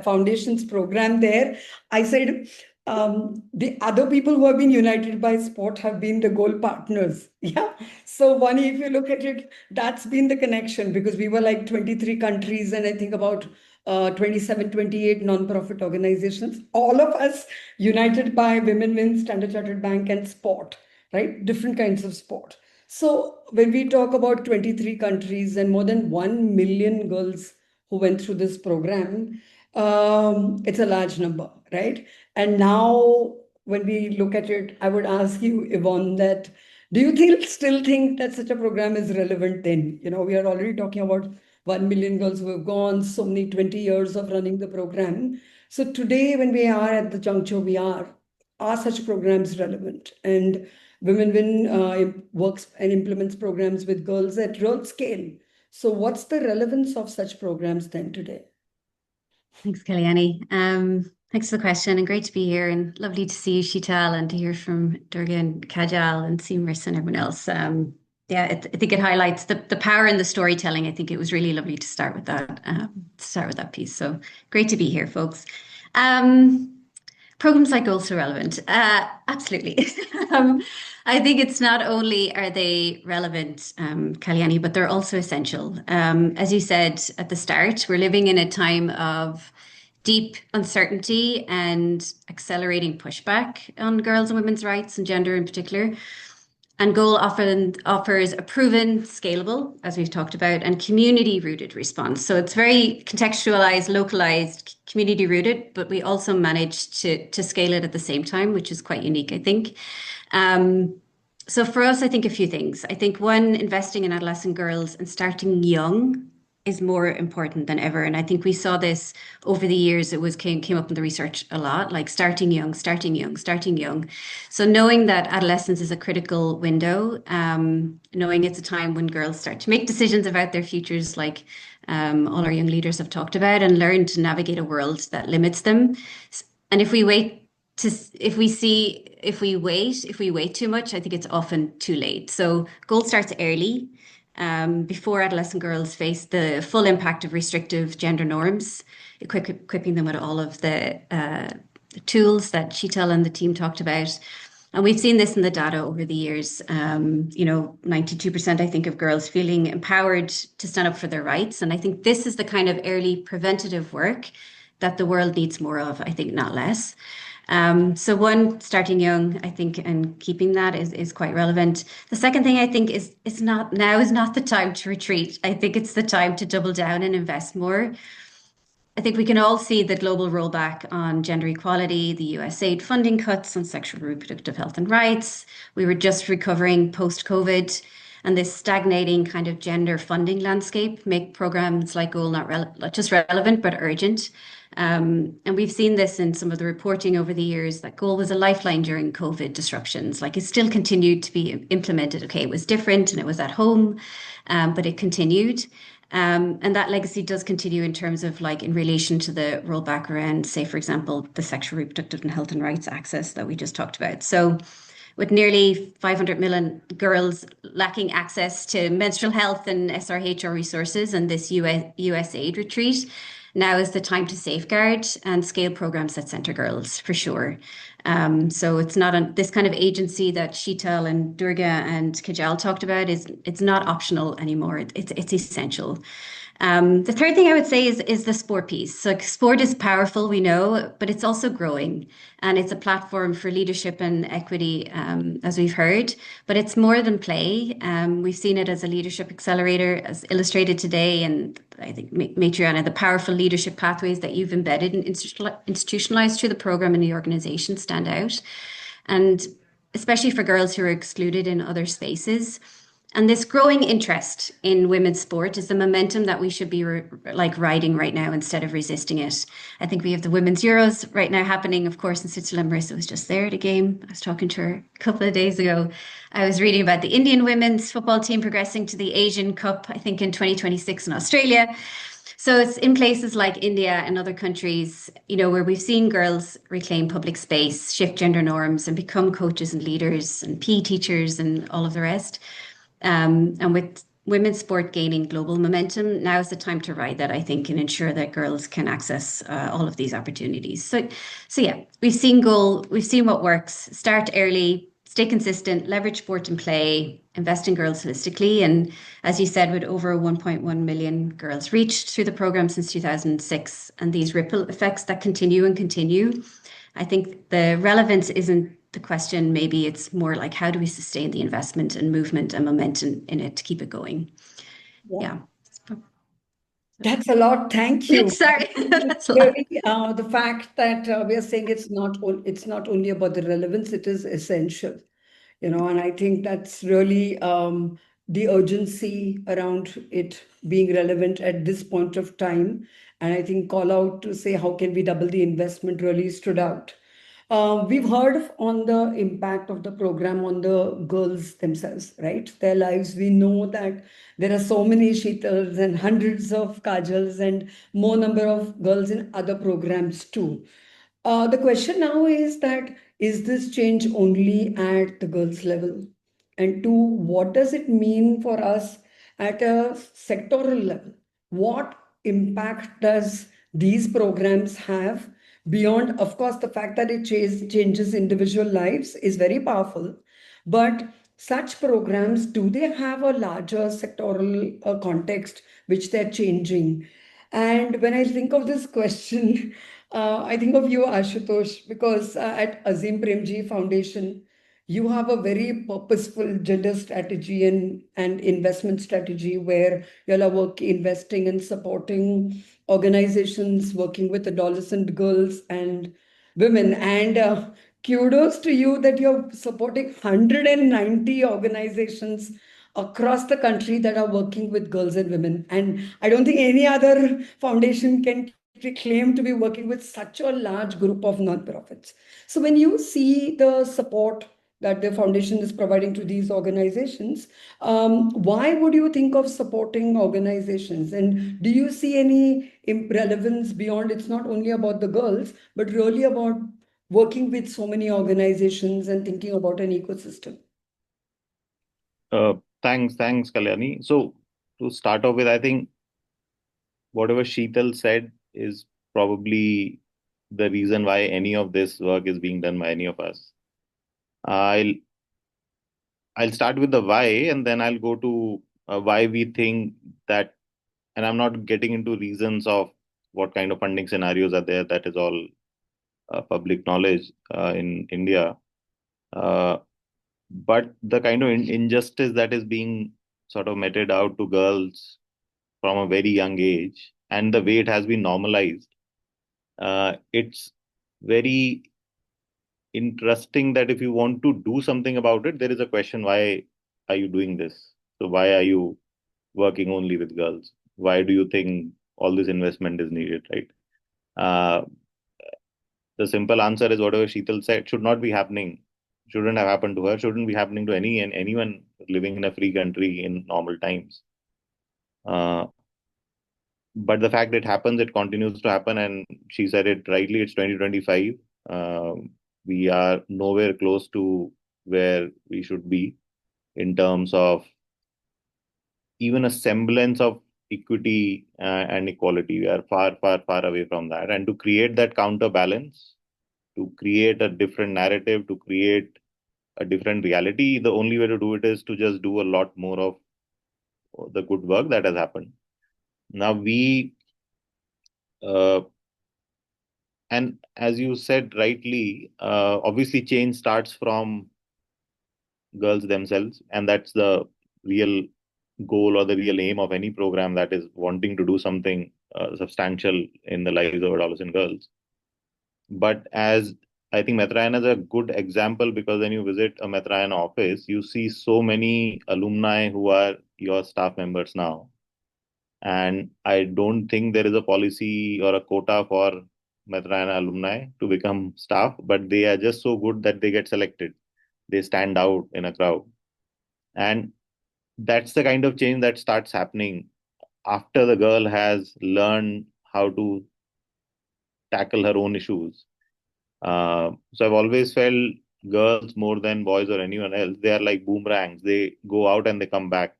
Foundation's program there, I said the other people who have been united by sport have been the goal partners. Yeah. So Vani, if you look at it, that's been the connection because we were like 23 countries and I think about 27, 28 non-profit organizations, all of us united by Women Win, Standard Chartered Bank and sport, right? Different kinds of sport. So when we talk about 23 countries and more than 1 million girls who went through this program, it's a large number, right? And now when we look at it, I would ask you, Yvonne, that do you still think that such a program is relevant then? We are already talking about 1 million girls who have gone, so many 20 years of running the program. So today, when we are at the juncture we are, are such programs relevant? And Women Win works and implements programs with girls at real scale. So what's the relevance of such programs then today? Thanks, Kalyani. Thanks for the question, and great to be here, and lovely to see you, Sheetal, and to hear from Durga and Kajal and Seamress and everyone else. Yeah, I think it highlights the power in the storytelling. I think it was really lovely to start with that piece. So great to be here, folks. Programs like also relevant. Absolutely. I think it's not only are they relevant, Kalyani, but they're also essential. As you said at the start, we're living in a time of deep uncertainty and accelerating pushback on girls' and women's rights and gender in particular. And Goal often offers a proven, scalable, as we've talked about, and community-rooted response. So it's very contextualized, localized, community-rooted, but we also managed to scale it at the same time, which is quite unique, I think. So for us, I think a few things. I think one, investing in adolescent girls and starting young is more important than ever. And I think we saw this over the years. It came up in the research a lot, like starting young, starting young, starting young. So knowing that adolescence is a critical window, knowing it's a time when girls start to make decisions about their futures, like all our young leaders have talked about, and learn to navigate a world that limits them. And if we wait too much, I think it's often too late. So Goal starts early, before adolescent girls face the full impact of restrictive gender norms, equipping them with all of the tools that Sheetal and the team talked about. And we've seen this in the data over the years. 92%, I think, of girls feeling empowered to stand up for their rights. And I think this is the kind of early preventative work that the world needs more of, I think, not less. So one, starting young, I think, and keeping that is quite relevant. The second thing I think is not the time to retreat. I think it's the time to double down and invest more. I think we can all see the global rollback on gender equality, the USAID funding cuts on sexual reproductive health and rights. We were just recovering post-COVID, and this stagnating kind of gender funding landscape make programs like Goal not just relevant, but urgent. And we've seen this in some of the reporting over the years that Goal was a lifeline during COVID disruptions. Like it still continued to be implemented. Okay, it was different and it was at home, but it continued. And that legacy does continue in terms of like in relation to the rollback around, say, for example, the sexual reproductive and health and rights access that we just talked about. So with nearly 500 million girls lacking access to menstrual health and SRHR resources and this USAID retreat, now is the time to safeguard and scale programs that center girls for sure. So it's not this kind of agency that Sheetal and Durga and Kajal talked about it's not optional anymore. It's essential. The third thing I would say is the sport piece. So sport is powerful, we know, but it's also growing, and it's a platform for leadership and equity, as we've heard. But it's more than play. We've seen it as a leadership accelerator, as illustrated today, and I think Matriana, the powerful leadership pathways that you've embedded and institutionalized through the program and the organization stand out, and especially for girls who are excluded in other spaces. And this growing interest in women's sport is the momentum that we should be riding right now instead of resisting it. I think we have the Women's Euros right now happening, of course, in Switzerland. Marissa was just there at a game. I was talking to her a couple of days ago. I was reading about the Indian women's football team progressing to the Asian Cup, I think in 2026 in Australia. So it's in places like India and other countries, where we've seen girls reclaim public space, shift gender norms, and become coaches and leaders and PE teachers and all of the rest. And with women's sport gaining global momentum, now is the time to ride that, I think, and ensure that girls can access all of these opportunities. So yeah, we've seen what works. Start early, stay consistent, leverage sport and play, invest in girls holistically. And as you said, with over 1.1 million girls reached through the program since 2006, and these ripple effects that continue and continue, I think the relevance isn't the question. Maybe it's more like, how do we sustain the investment and movement and momentum in it to keep it going? Yeah. That's a lot. Thank you. Sorry, that's a lot. The fact that we are saying it's not only about the relevance, it is essential, and I think that's really the urgency around it being relevant at this point of time. And I think call out to say, how can we double the investment really stood out. We've heard on the impact of the program on the girls themselves, right? Their lives. We know that there are so many Sheetals and hundreds of Kajals and more number of girls in other programs too. The question now is that is this change only at the girls level? And two, what does it mean for us at a sectoral level? What impact does these programs have beyond, of course, the fact that it changes individual lives is very powerful, but such programs, do they have a larger sectoral context which they're changing? And when I think of this question, I think of you, Ashutosh, because at Azim Premji Foundation, you have a very purposeful gender strategy and investment strategy where you'll are investing and supporting organizations working with adolescent girls and women. And kudos to you that you're supporting 190 organizations across the country that are working with girls and women. And I don't think any other foundation can claim to be working with such a large group of nonprofits. So when you see the support that the foundation is providing to these organizations, why would you think of supporting organizations? And do you see any relevance beyond it's not only about the girls, but really about working with so many organizations and thinking about an ecosystem? Uh, thanks, Kalyani. So to start off with, I think whatever Sheetal said is probably the reason why any of this work is being done by any of us. I'll I'll start with the why, and then I'll go to why we think that. And I'm not getting into reasons of what kind of funding scenarios are there. That is all public knowledge in India. Uh, but the kind of injustice that is being sort of meted out to girls from a very young age, and the way it has been normalized, it's very interesting that if you want to do something about it, there is a question: why are you doing this? So why are you working only with girls? Why do you think all this investment is needed, right? Uh, the simple answer is whatever Sheetal said should not be happening, shouldn't have happened to her, shouldn't be happening to anyone living in a free country in normal times. Uh, but the fact it happens, it continues to happen, and she said it rightly. It's 2025. We are nowhere close to where we should be in terms of even a semblance of equity and equality. We are far away from that. And to create that counterbalance, to create a different narrative, to create a different reality, the only way to do it is to just do a lot more of the good work that has happened. Now, uh, and as you said rightly, obviously change starts from girls themselves, and that's the real goal or the real aim of any program that is wanting to do something substantial in the lives of adolescent girls. But as I think Metrayana is a good example, because when you visit a Metrayana office, you see so many alumni who are your staff members now. And I don't think there is a policy or a quota for Metrayana alumni to become staff, but they are just so good that they get selected. They stand out in a crowd. And that's the kind of change that starts happening after the girl has learned how to tackle her own issues. So I've always felt girls more than boys or anyone else, they are like boomerangs. They go out and they come back.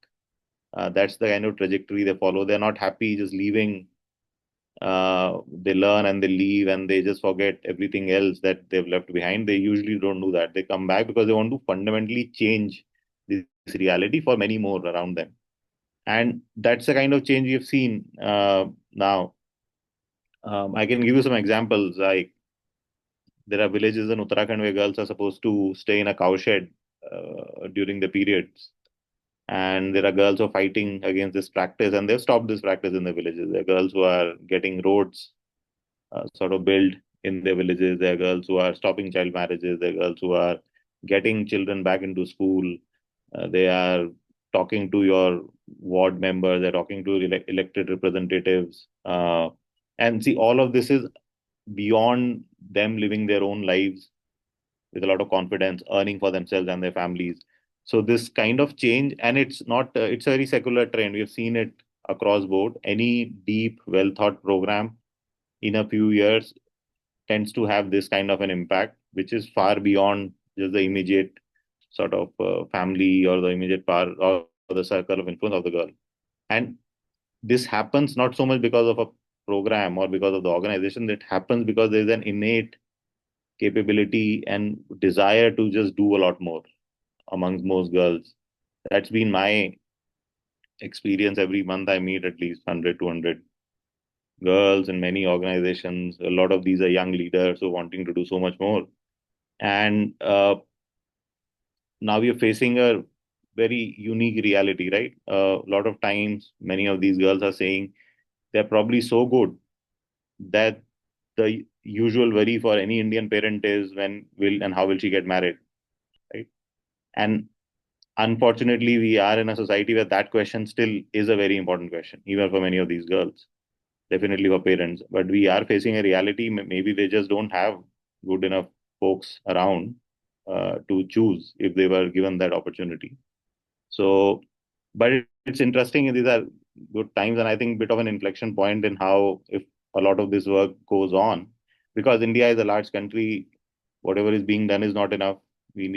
That's the kind of trajectory they follow. They're not happy just leaving. They learn and they leave and they just forget everything else that they've left behind. They usually don't do that. They come back because they want to fundamentally change this reality for many more around them. And that's the kind of change we've seen now. I can give you some examples. Like there are villages in Uttarakhand where girls are supposed to stay in a cowshed during the periods. And there are girls who are fighting against this practice, and they've stopped this practice in the villages. There are girls who are getting roads sort of built in their villages. There are girls who are stopping child marriages. There are girls who are getting children back into school. They are talking to your ward members. They're talking to elected representatives. And see, all of this is beyond them living their own lives with a lot of confidence, earning for themselves and their families. So this kind of change, and it's not, it's a very secular trend. We've seen it across board. Any deep, well thought program in a few years tends to have this kind of an impact, which is far beyond just the immediate sort of family or the immediate power or the circle of influence of the girl. And this happens not so much because of a program or because of the organization. It happens because there's an innate capability and desire to just do a lot more amongst most girls. That's been my experience. Every month I meet at least 100, 200 girls in many organizations. A lot of these are young leaders who are wanting to do so much more. And now we are facing a very unique reality, right? A lot of times, many of these girls are saying they're probably so good that the usual worry for any Indian parent is when will and how will she get married, right? And unfortunately, we are in a society where that question still is a very important question, even for many of these girls, definitely for parents. But we are facing a reality. Maybe they just don't have good enough folks around to choose if they were given that opportunity. So, but it's interesting. These are good times, and I think bit of an inflection point in how if a lot of this work goes on, because India is a large country, whatever is being done is not enough.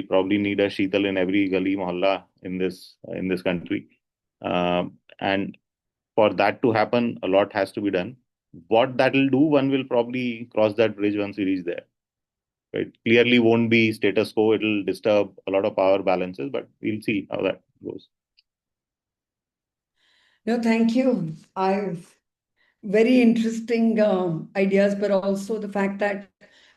Probably need a Sheetal in every gully mohalla in this country, and for that to happen, a lot has to be done. What that will do, one will probably cross that bridge once we reach there. It clearly won't be status quo. It'll disturb a lot of power balances, but we'll see how that goes. No, thank you. I've very interesting ideas, but also the fact that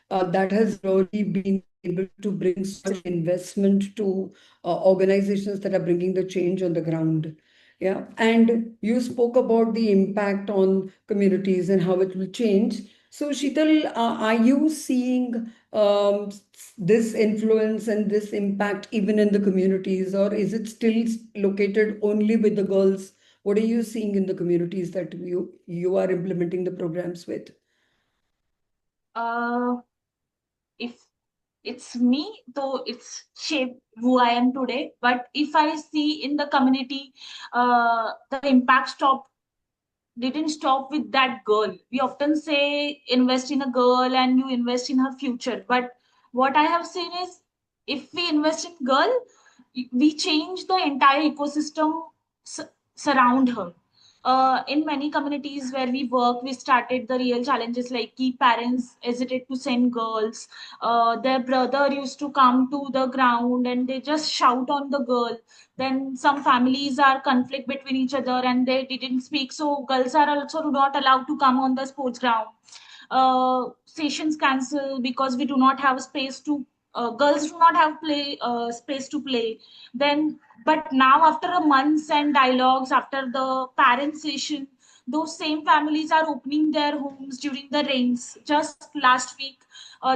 that has really been able to bring so much investment to organizations that are bringing the change on the ground. Yeah. And you spoke about the impact on communities and how it will change. So, Sheetal, are you seeing this influence and this impact even in the communities, or is it still located only with the girls? What are you seeing in the communities that you are implementing the programs with? If it's me, though it's shaped who I am today. But if I see in the community, the impact didn't stop with that girl. We often say invest in a girl and you invest in her future. But what I have seen is if we invest in girl, we change the entire ecosystem surround her. In many communities where we work, we started the real challenges like key parents hesitate to send girls. Their brother used to come to the ground and they just shout on the girl. Then some families are conflict between each other and they didn't speak. So girls are also not allowed to come on the sports ground. Sessions cancel because we do not have space to girls do not have play space to play. Then but now after a months and dialogues after the parent session, those same families are opening their homes during the rains. Just last week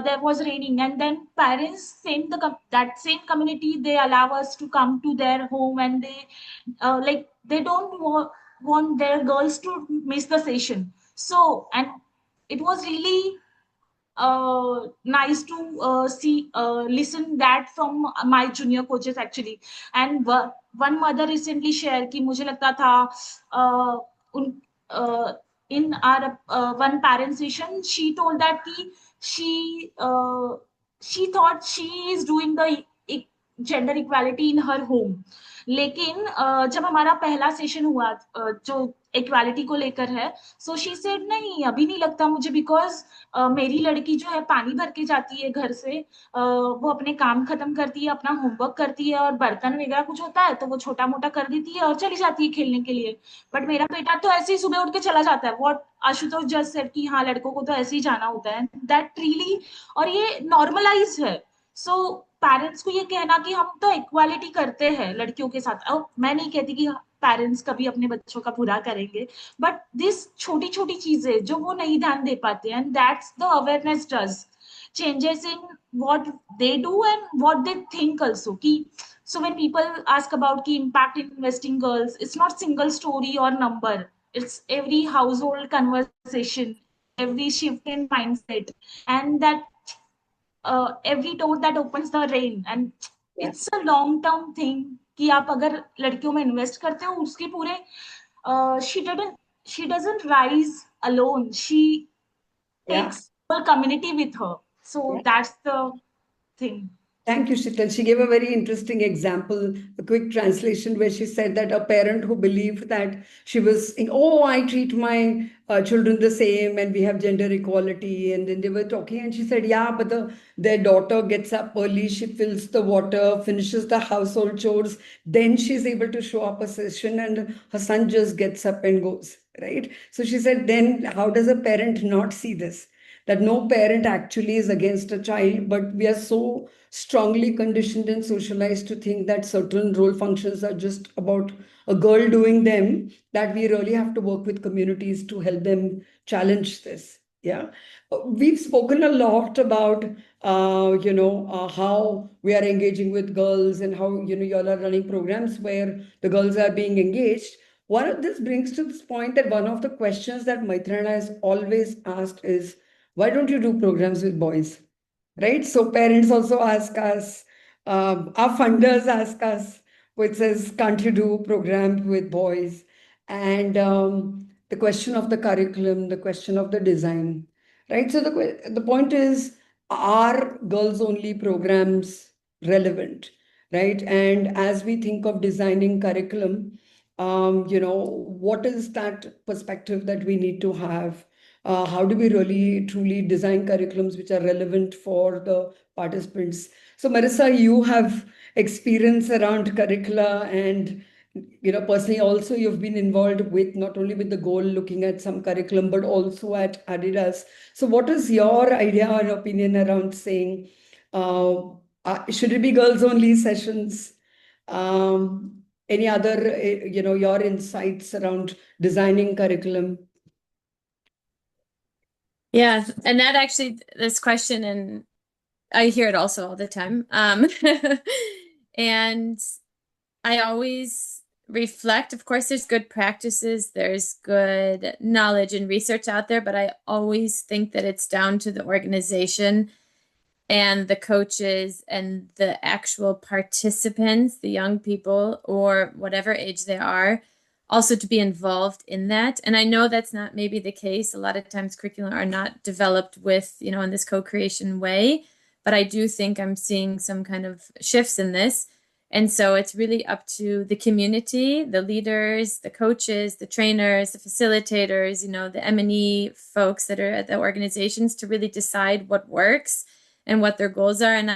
there was raining and then parents that same community, they allow us to come to their home and they like they don't want their girls to miss the session. So and it was really nice to see listen that from my junior coaches actually. And one mother recently shared कि मुझे लगता था उन in our one parent session she told that कि she thought she is doing the gender equality in her home. लेकिन जब हमारा पहला सेशन हुआ जो इक्वालिटी को लेकर है, सो शी सेड नहीं अभी नहीं लगता मुझे बिकॉज मेरी लड़की जो है पानी भर के जाती है घर से, वो अपने काम खत्म करती है, अपना होमवर्क करती है और बर्तन वगैरह कुछ होता है तो वो छोटा मोटा कर देती है और चली जाती है खेलने के लिए. बट मेरा बेटा तो ऐसे ही सुबह उठ के चला जाता है. व्हाट आशुतोष जस्ट सेड कि हाँ लड़कों को तो ऐसे ही जाना होता है. दैट रियली और ये नॉर्मलाइज है. सो पेरेंट्स को ये कहना कि हम तो इक्वालिटी करते हैं लड़कियों के साथ, और मैं नहीं कहती कि पेरेंट्स कभी अपने बच्चों का बुरा करेंगे, बट दिस छोटी छोटी चीजें जो वो नहीं ध्यान दे पाते and that's the awareness does changes in what they do and what they think also ki. So when people ask about key impact in investing girls, it's not single story or number, it's every household conversation, every shift in mindset, and that every door that opens the rain, and it's a long term thing कि आप अगर लड़कियों में invest करते हो उसके पूरे she doesn't rise alone, she Yeah. takes whole community with her, so that's the thing. Thank you, Shital. She gave a very interesting example, a quick translation, where she said that a parent who believed that she was, oh, I treat my children the same and we have gender equality. And then they were talking and she said, yeah, but their daughter gets up early, she fills the water, finishes the household chores, then she's able to show up a session and her son just gets up and goes, right? So she said, then how does a parent not see this? That no parent actually is against a child, but we are so strongly conditioned and socialized to think that certain role functions are just about a girl doing them, that we really have to work with communities to help them challenge this. Yeah. We've spoken a lot about, how we are engaging with girls and how, y'all are running programs where the girls are being engaged. One of this brings to this point that one of the questions that Maitrana has always asked is, why don't you do programs with boys? Right? So parents also ask us, our funders ask us, which says, can't you do program with boys? And the question of the curriculum, the question of the design, right? So the point is, are girls only programs relevant, right? And as we think of designing curriculum, what is that perspective that we need to have? How do we really truly design curriculums which are relevant for the participants? So Marissa, you have experience around curricula, and personally also you've been involved with not only with the goal looking at some curriculum but also at Adidas. So what is your idea or opinion around saying, should it be girls only sessions? Any other your insights around designing curriculum? Yeah, and that actually, this question, and I hear it also all the time. And I always reflect. Of course, there's good practices, there's good knowledge and research out there, but I always think that it's down to the organization and the coaches and the actual participants, the young people or whatever age they are, also to be involved in that. And I know that's not maybe the case. A lot of times curricula are not developed with, in this co-creation way, but I do think I'm seeing some kind of shifts in this. And so it's really up to the community, the leaders, the coaches, the trainers, the facilitators, the M&E folks that are at the organizations to really decide what works and what their goals are. And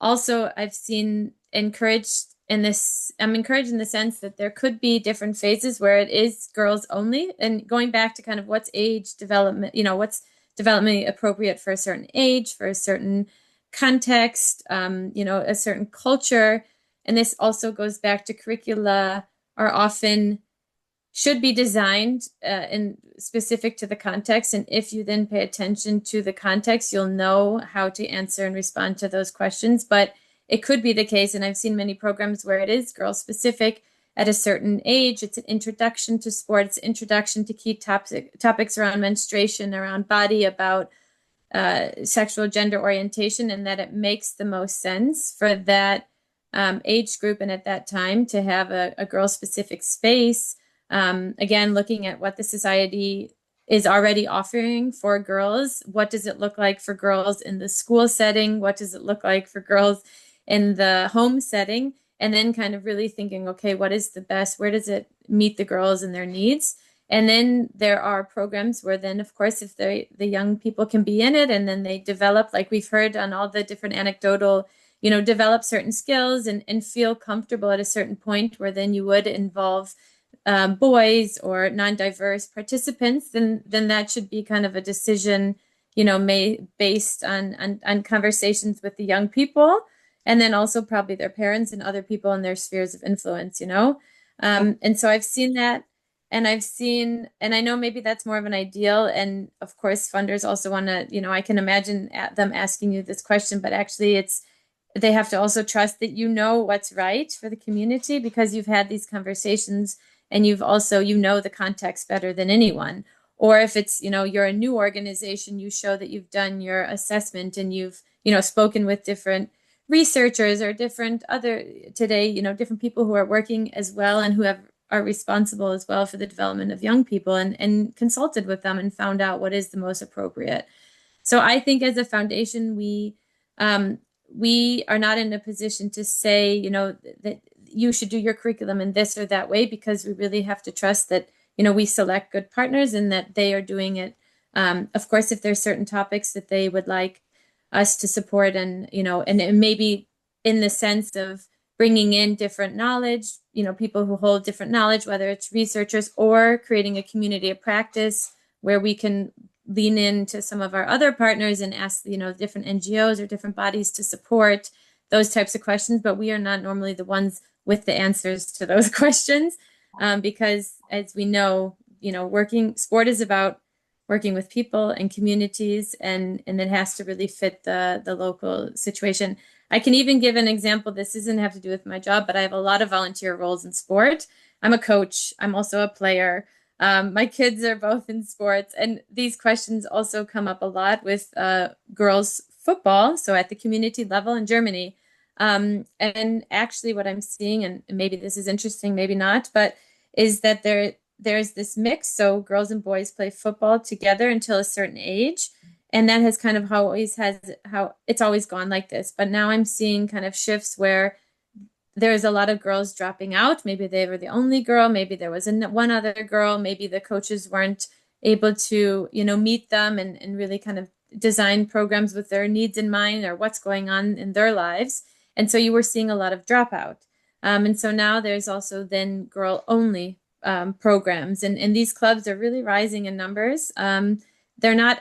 I've seen encouraged in this, I'm encouraged in the sense that there could be different phases where it is girls only, and going back to kind of what's age development, what's development appropriate for a certain age, for a certain context, a certain culture. And this also goes back to curricula are often should be designed and specific to the context. And if you then pay attention to the context, you'll know how to answer and respond to those questions. But it could be the case, and I've seen many programs where it is girl specific at a certain age. It's an introduction to sport, it's an introduction to key topics around menstruation, around body, about sexual gender orientation, and that it makes the most sense for that age group and at that time to have a girl specific space. Again, looking at what the society is already offering for girls. What does it look like for girls in the school setting? What does it look like for girls in the home setting? And then kind of really thinking, okay, what is the best? Where does it meet the girls and their needs? And then there are programs where then, of course, if the young people can be in it and then they develop, like we've heard on all the different anecdotal, develop certain skills and feel comfortable at a certain point where then you would involve boys or non-diverse participants, then that should be kind of a decision, made based on conversations with the young people, and then also probably their parents and other people in their spheres of influence, and so I've seen that, and I know maybe that's more of an ideal, and of course funders also want to, I can imagine them asking you this question, but actually they have to also trust that what's right for the community because you've had these conversations and you've also, the context better than anyone. Or if it's, you're a new organization, you show that you've done your assessment and you've, spoken with different researchers or different other today, different people who are working as well and are responsible as well for the development of young people and consulted with them and found out what is the most appropriate. So I think as a foundation, we are not in a position to say, that you should do your curriculum in this or that way, because we really have to trust that, we select good partners and that they are doing it. Of course, if there's certain topics that they would like us to support and, and maybe in the sense of bringing in different knowledge, people who hold different knowledge, whether it's researchers or creating a community of practice where we can lean into some of our other partners and ask, different NGOs or different bodies to support those types of questions. But we are not normally the ones with the answers to those questions, because as we know, sport is about working with people and communities, and it has to really fit the local situation. I can even give an example. This doesn't have to do with my job, but I have a lot of volunteer roles in sport. I'm a coach. I'm also a player. My kids are both in sports, and these questions also come up a lot with girls football. So at the community level in Germany. And actually what I'm seeing, and maybe this is interesting, maybe not, but is that there's this mix. So girls and boys play football together until a certain age. And that has kind of how it's always gone like this. But now I'm seeing kind of shifts where there's a lot of girls dropping out. Maybe they were the only girl. Maybe there was one other girl. Maybe the coaches weren't able to, meet them and really kind of design programs with their needs in mind or what's going on in their lives. And so you were seeing a lot of dropout. And so now there's also then girl only programs. And these clubs are really rising in numbers. They're not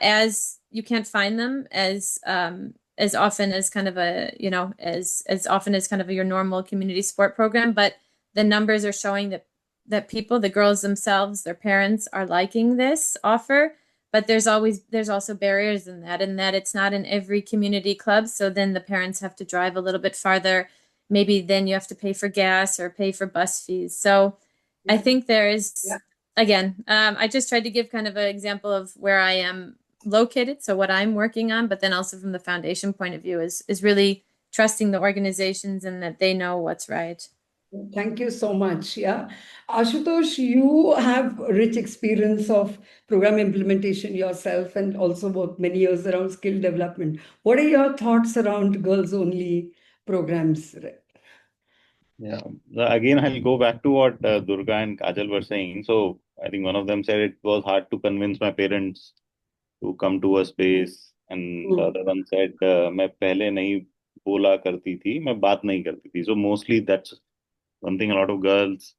you can't find them as often as kind of as often as kind of your normal community sport program, but the numbers are showing that people, the girls themselves, their parents are liking this offer, but there's also barriers in that, and that it's not in every community club. So then the parents have to drive a little bit farther. Maybe then you have to pay for gas or pay for bus fees. So I think again, I just tried to give kind of an example of where I am located, so what I'm working on, but then also from the foundation point of view is really trusting the organizations and that they know what's right. Thank you so much. Yeah. Ashutosh, you have rich experience of program implementation yourself and also worked many years around skill development. What are your thoughts around girls only programs? Yeah. Again, I'll go back to what Durga and Kajal were saying. So I think one of them said it was hard to convince my parents to come to a space, and the other one said मैं पहले नहीं बोला करती थी, मैं बात नहीं करती थी. So mostly that's one thing a lot of girls,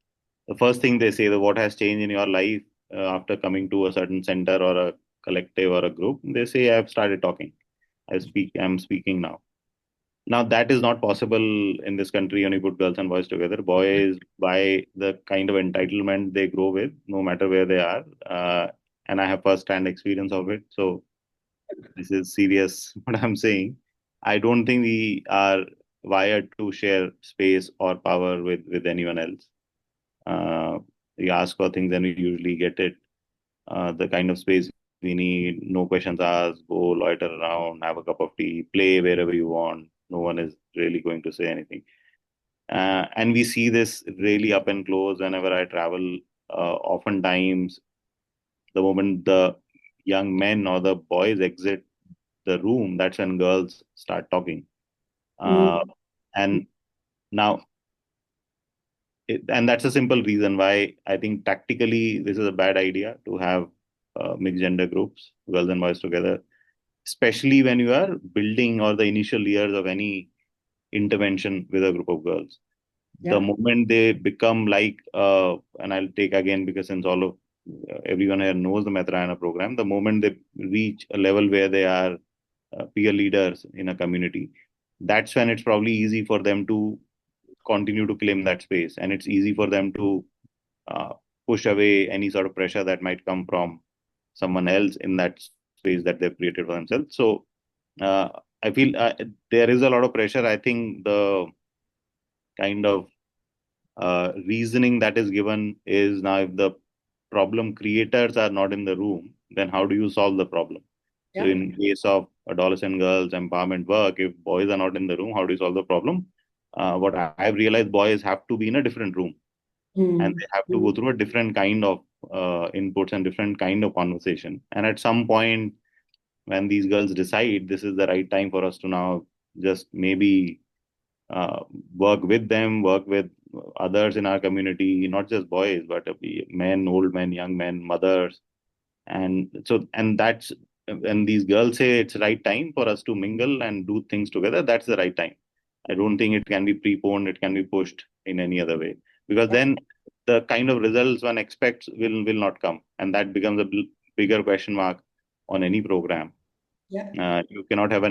the first thing they say, that what has changed in your life after coming to a certain center or a collective or a group, they say I've started talking. I'm speaking now. Now that is not possible in this country when you put girls and boys together. Boys, by the kind of entitlement they grow with, no matter where they are, and I have first-hand experience of it. So this is serious what I'm saying. I don't think we are wired to share space or power with anyone else. We ask for things and we usually get it. The kind of space we need, no questions asked, go loiter around, have a cup of tea, play wherever you want. No one is really going to say anything. And we see this really up and close whenever I travel. Oftentimes, the moment the young men or the boys exit the room, that's when girls start talking. And now, and that's a simple reason why I think tactically this is a bad idea to have mixed gender groups, girls and boys together, especially when you are building or the initial years of any intervention with a group of girls. The moment they become like, and I'll take again because since all of everyone here knows the Metrayana program, the moment they reach a level where they are peer leaders in a community, that's when it's probably easy for them to continue to claim that space, and it's easy for them to uh, push away any sort of pressure that might come from someone else in that space that they've created for themselves. So uh, I feel there is a lot of pressure. I think the kind of reasoning that is given is, now if the problem creators are not in the room, then how do you solve the problem? So in case of adolescent girls empowerment work, if boys are not in the room, how do you solve the problem? What I've realized, boys have to be in a different room, and they have to go through a different kind of inputs and different kind of conversation. And at some point, when these girls decide this is the right time for us to now just maybe uh, work with them, work with others in our community, not just boys, but men, old men, young men, mothers, and that's when these girls say it's right time for us to mingle and do things together. That's the right time. I don't think it can be preponed, it can be pushed in any other way, because then the kind of results one expects will not come, and that becomes a bigger question mark on any program. You cannot have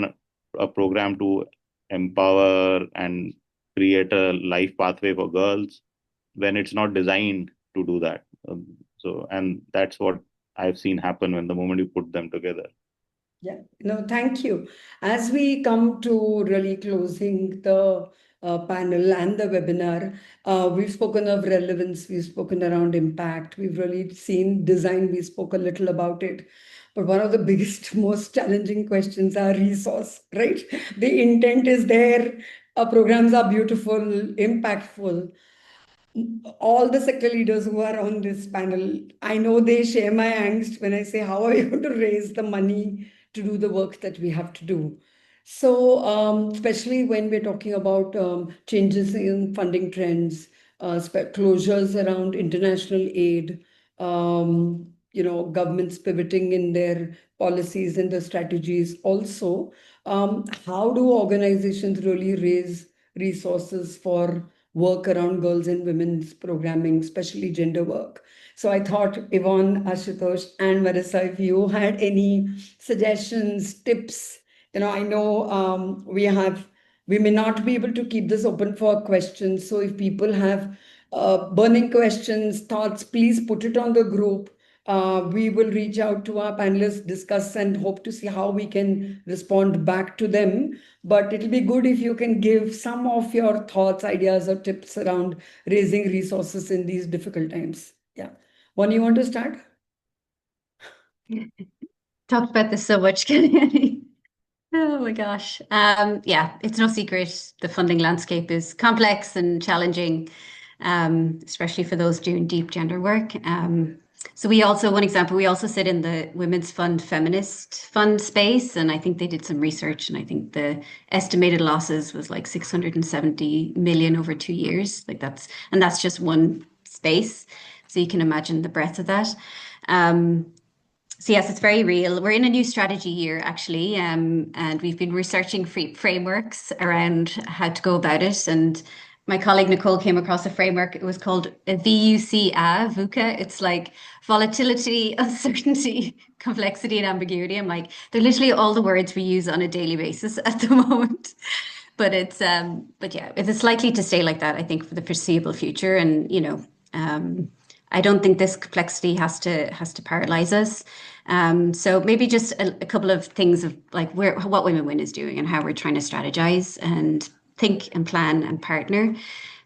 a program to empower and create a life pathway for girls when it's not designed to do that. And that's what I've seen happen when the moment you put them together. Yeah, no, thank you. As we come to really closing the panel and the webinar, we've spoken of relevance, we've spoken around impact, we've really seen design, we spoke a little about it. But one of the biggest, most challenging questions are resource, right? The intent is there, programs are beautiful, impactful. All the sector leaders who are on this panel, I know they share my angst when I say, how are you going to raise the money to do the work that we have to do? So, especially when we're talking about changes in funding trends, closures around international aid, governments pivoting in their policies and the strategies. Also, how do organizations really raise resources for work around girls and women's programming, especially gender work? So I thought, Yvonne, Ashutosh, and Marissa, if you had any suggestions, tips, I know we may not be able to keep this open for questions. So if people have burning questions, thoughts, please put it on the group. We will reach out to our panelists, discuss, and hope to see how we can respond back to them. But it'll be good if you can give some of your thoughts, ideas, or tips around raising resources in these difficult times. Yeah. One, you want to start? Talked about this so much, Kenny. Oh my gosh. Yeah, it's no secret the funding landscape is complex and challenging, especially for those doing deep gender work. So one example, we also sit in the Women's Fund Feminist Fund space, and I think they did some research, and I think the estimated losses was like 670 million over 2 years. That's just one space. So you can imagine the breadth of that. So yes, it's very real. We're in a new strategy year, actually, and we've been researching frameworks around how to go about it. And my colleague Nicole came across a framework. It was called a VUCA. It's like volatility, uncertainty, complexity, and ambiguity. I'm like, they're literally all the words we use on a daily basis at the moment. But yeah, it's likely to stay like that, I think, for the foreseeable future. And I don't think this complexity has to paralyze us. So maybe just a couple of things of like what Women Win is doing and how we're trying to strategize and think and plan and partner.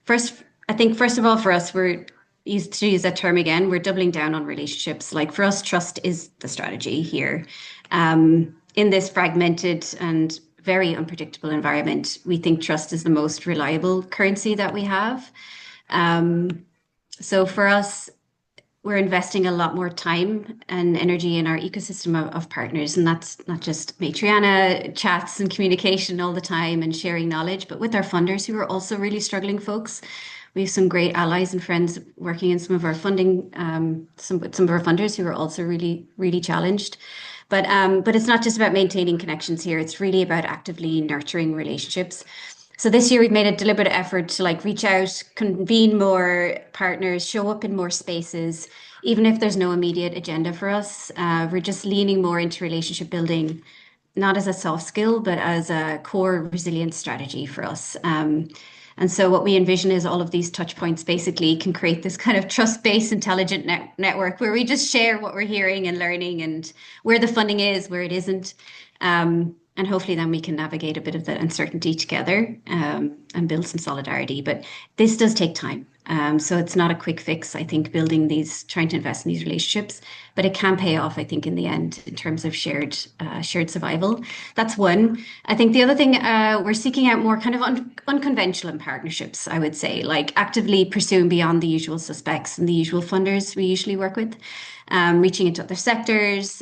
I think first of all, for us, to use that term again, we're doubling down on relationships. Like for us, trust is the strategy here. In this fragmented and very unpredictable environment, we think trust is the most reliable currency that we have. So for us, we're investing a lot more time and energy in our ecosystem of partners. And that's not just Matriana chats and communication all the time and sharing knowledge, but with our funders who are also really struggling folks. We have some great allies and friends working in some of our funding, some of our funders who are also really, really challenged. But it's not just about maintaining connections here. It's really about actively nurturing relationships. So this year we've made a deliberate effort to reach out, convene more partners, show up in more spaces, even if there's no immediate agenda for us. We're just leaning more into relationship building, not as a soft skill, but as a core resilience strategy for us. And so what we envision is all of these touch points basically can create this kind of trust-based intelligent network where we just share what we're hearing and learning and where the funding is, where it isn't. And hopefully then we can navigate a bit of the uncertainty together and build some solidarity. But this does take time. So it's not a quick fix, I think, trying to invest in these relationships, but it can pay off, I think, in the end in terms of shared survival. That's one. I think the other thing, we're seeking out more kind of unconventional partnerships, I would say, like actively pursuing beyond the usual suspects and the usual funders we usually work with, reaching into other sectors,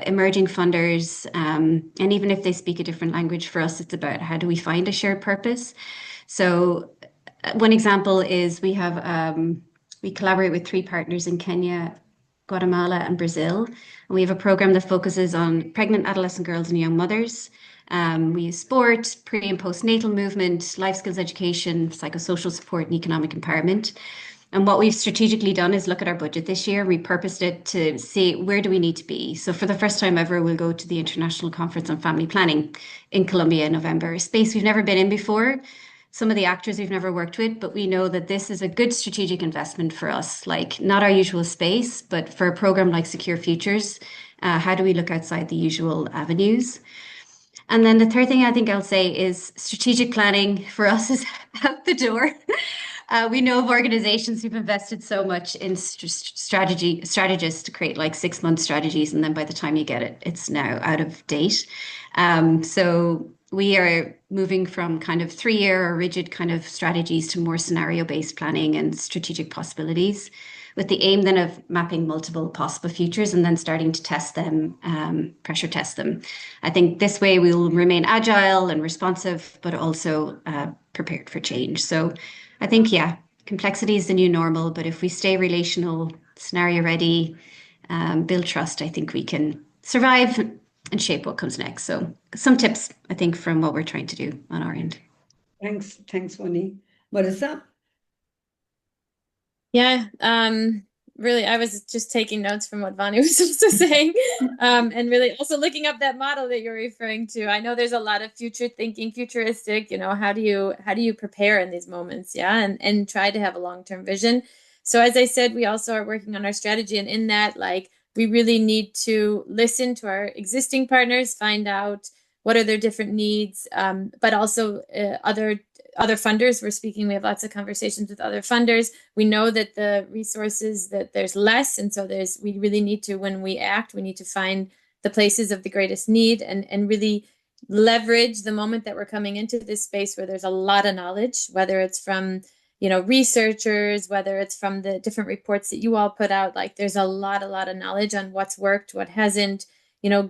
emerging funders, and even if they speak a different language, for us, it's about how do we find a shared purpose. So one example is we collaborate with 3 partners in Kenya, Guatemala, and Brazil. And we have a program that focuses on pregnant adolescent girls and young mothers. We use sport, pre and postnatal movement, life skills education, psychosocial support, and economic empowerment. And what we've strategically done is look at our budget this year, repurposed it to see where do we need to be. So for the first time ever, we'll go to the International Conference on Family Planning in Colombia in November, a space we've never been in before. Some of the actors we've never worked with, but we know that this is a good strategic investment for us, like not our usual space, but for a program like Secure Futures, how do we look outside the usual avenues? And then the third thing I think I'll say is strategic planning for us is out the door. We know of organizations who've invested so much in strategists to create like 6-month strategies, and then by the time you get it, it's now out of date. So we are moving from kind of 3-year or rigid kind of strategies to more scenario-based planning and strategic possibilities, with the aim then of mapping multiple possible futures and then starting to test them, pressure test them. I think this way we'll remain agile and responsive, but also prepared for change. So I think, yeah, complexity is the new normal, but if we stay relational, scenario ready, build trust, I think we can survive and shape what comes next. So some tips, I think, from what we're trying to do on our end. Thanks, Vani. Marissa? Yeah, really, I was just taking notes from what Vani was also saying, and really also looking up that model that you're referring to. I know there's a lot of future thinking, futuristic, how do you prepare in these moments? Yeah, and try to have a long-term vision. So as I said, we also are working on our strategy, and in that, like, we really need to listen to our existing partners, find out what are their different needs, but also other funders. We're speaking, we have lots of conversations with other funders. We know that the resources, that there's less, and so we really need to, when we act, we need to find the places of the greatest need and really leverage the moment that we're coming into this space where there's a lot of knowledge, whether it's from researchers, whether it's from the different reports that you all put out. Like, there's a lot of knowledge on what's worked, what hasn't,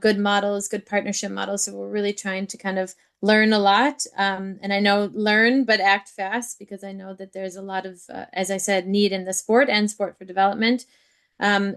good models, good partnership models. So we're really trying to kind of learn a lot. And I know learn, but act fast, because I know that there's a lot of, as I said, need in the sport and sport for development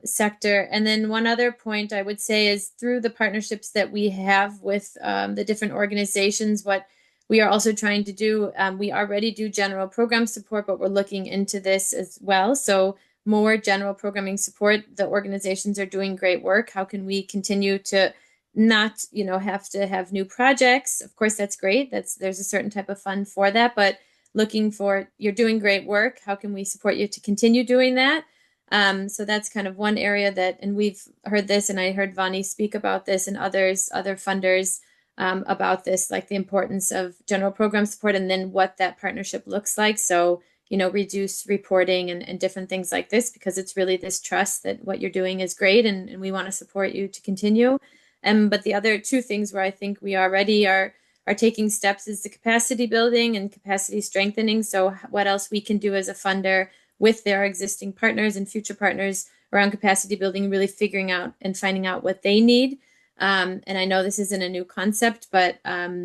sector. And then one other point I would say is through the partnerships that we have with the different organizations, what we are also trying to do, we already do general program support, but we're looking into this as well. So more general programming support. The organizations are doing great work. How can we continue to not, have to have new projects? Of course, that's great. There's a certain type of fund for that, but looking for, you're doing great work. How can we support you to continue doing that? So that's kind of one area and we've heard this, and I heard Vani speak about this, and other funders about this, like the importance of general program support and then what that partnership looks like. So, reduce reporting and different things like this, because it's really this trust that what you're doing is great, and we want to support you to continue. But the other 2 things where I think we already are taking steps is the capacity building and capacity strengthening. So what else we can do as a funder with their existing partners and future partners around capacity building, really figuring out and finding out what they need. And I know this isn't a new concept, but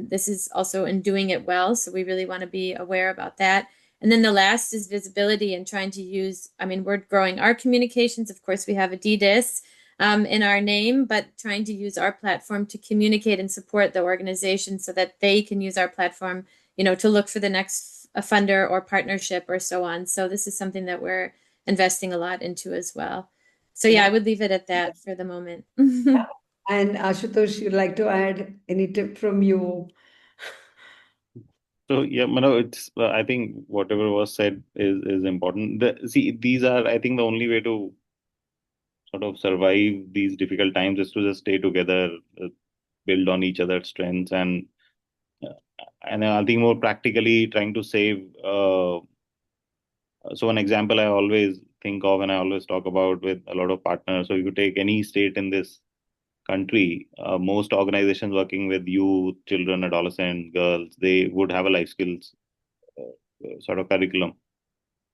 this is also in doing it well. So we really want to be aware about that. And then the last is visibility and trying to use, we're growing our communications. Of course, we have a DDIS in our name, but trying to use our platform to communicate and support the organization so that they can use our platform, to look for the next funder or partnership or so on. So this is something that we're investing a lot into as well. So yeah, I would leave it at that for the moment. And Ashutosh, you'd like to add any tip from you? So yeah, it's I think whatever was said is important. These are, I think, the only way to sort of survive these difficult times is to just stay together, build on each other's strengths, and I think more practically trying to save So one example I always think of and I always talk about with a lot of partners. So if you take any state in this country, most organizations working with youth, children, adolescents, girls, they would have a life skills sort of curriculum,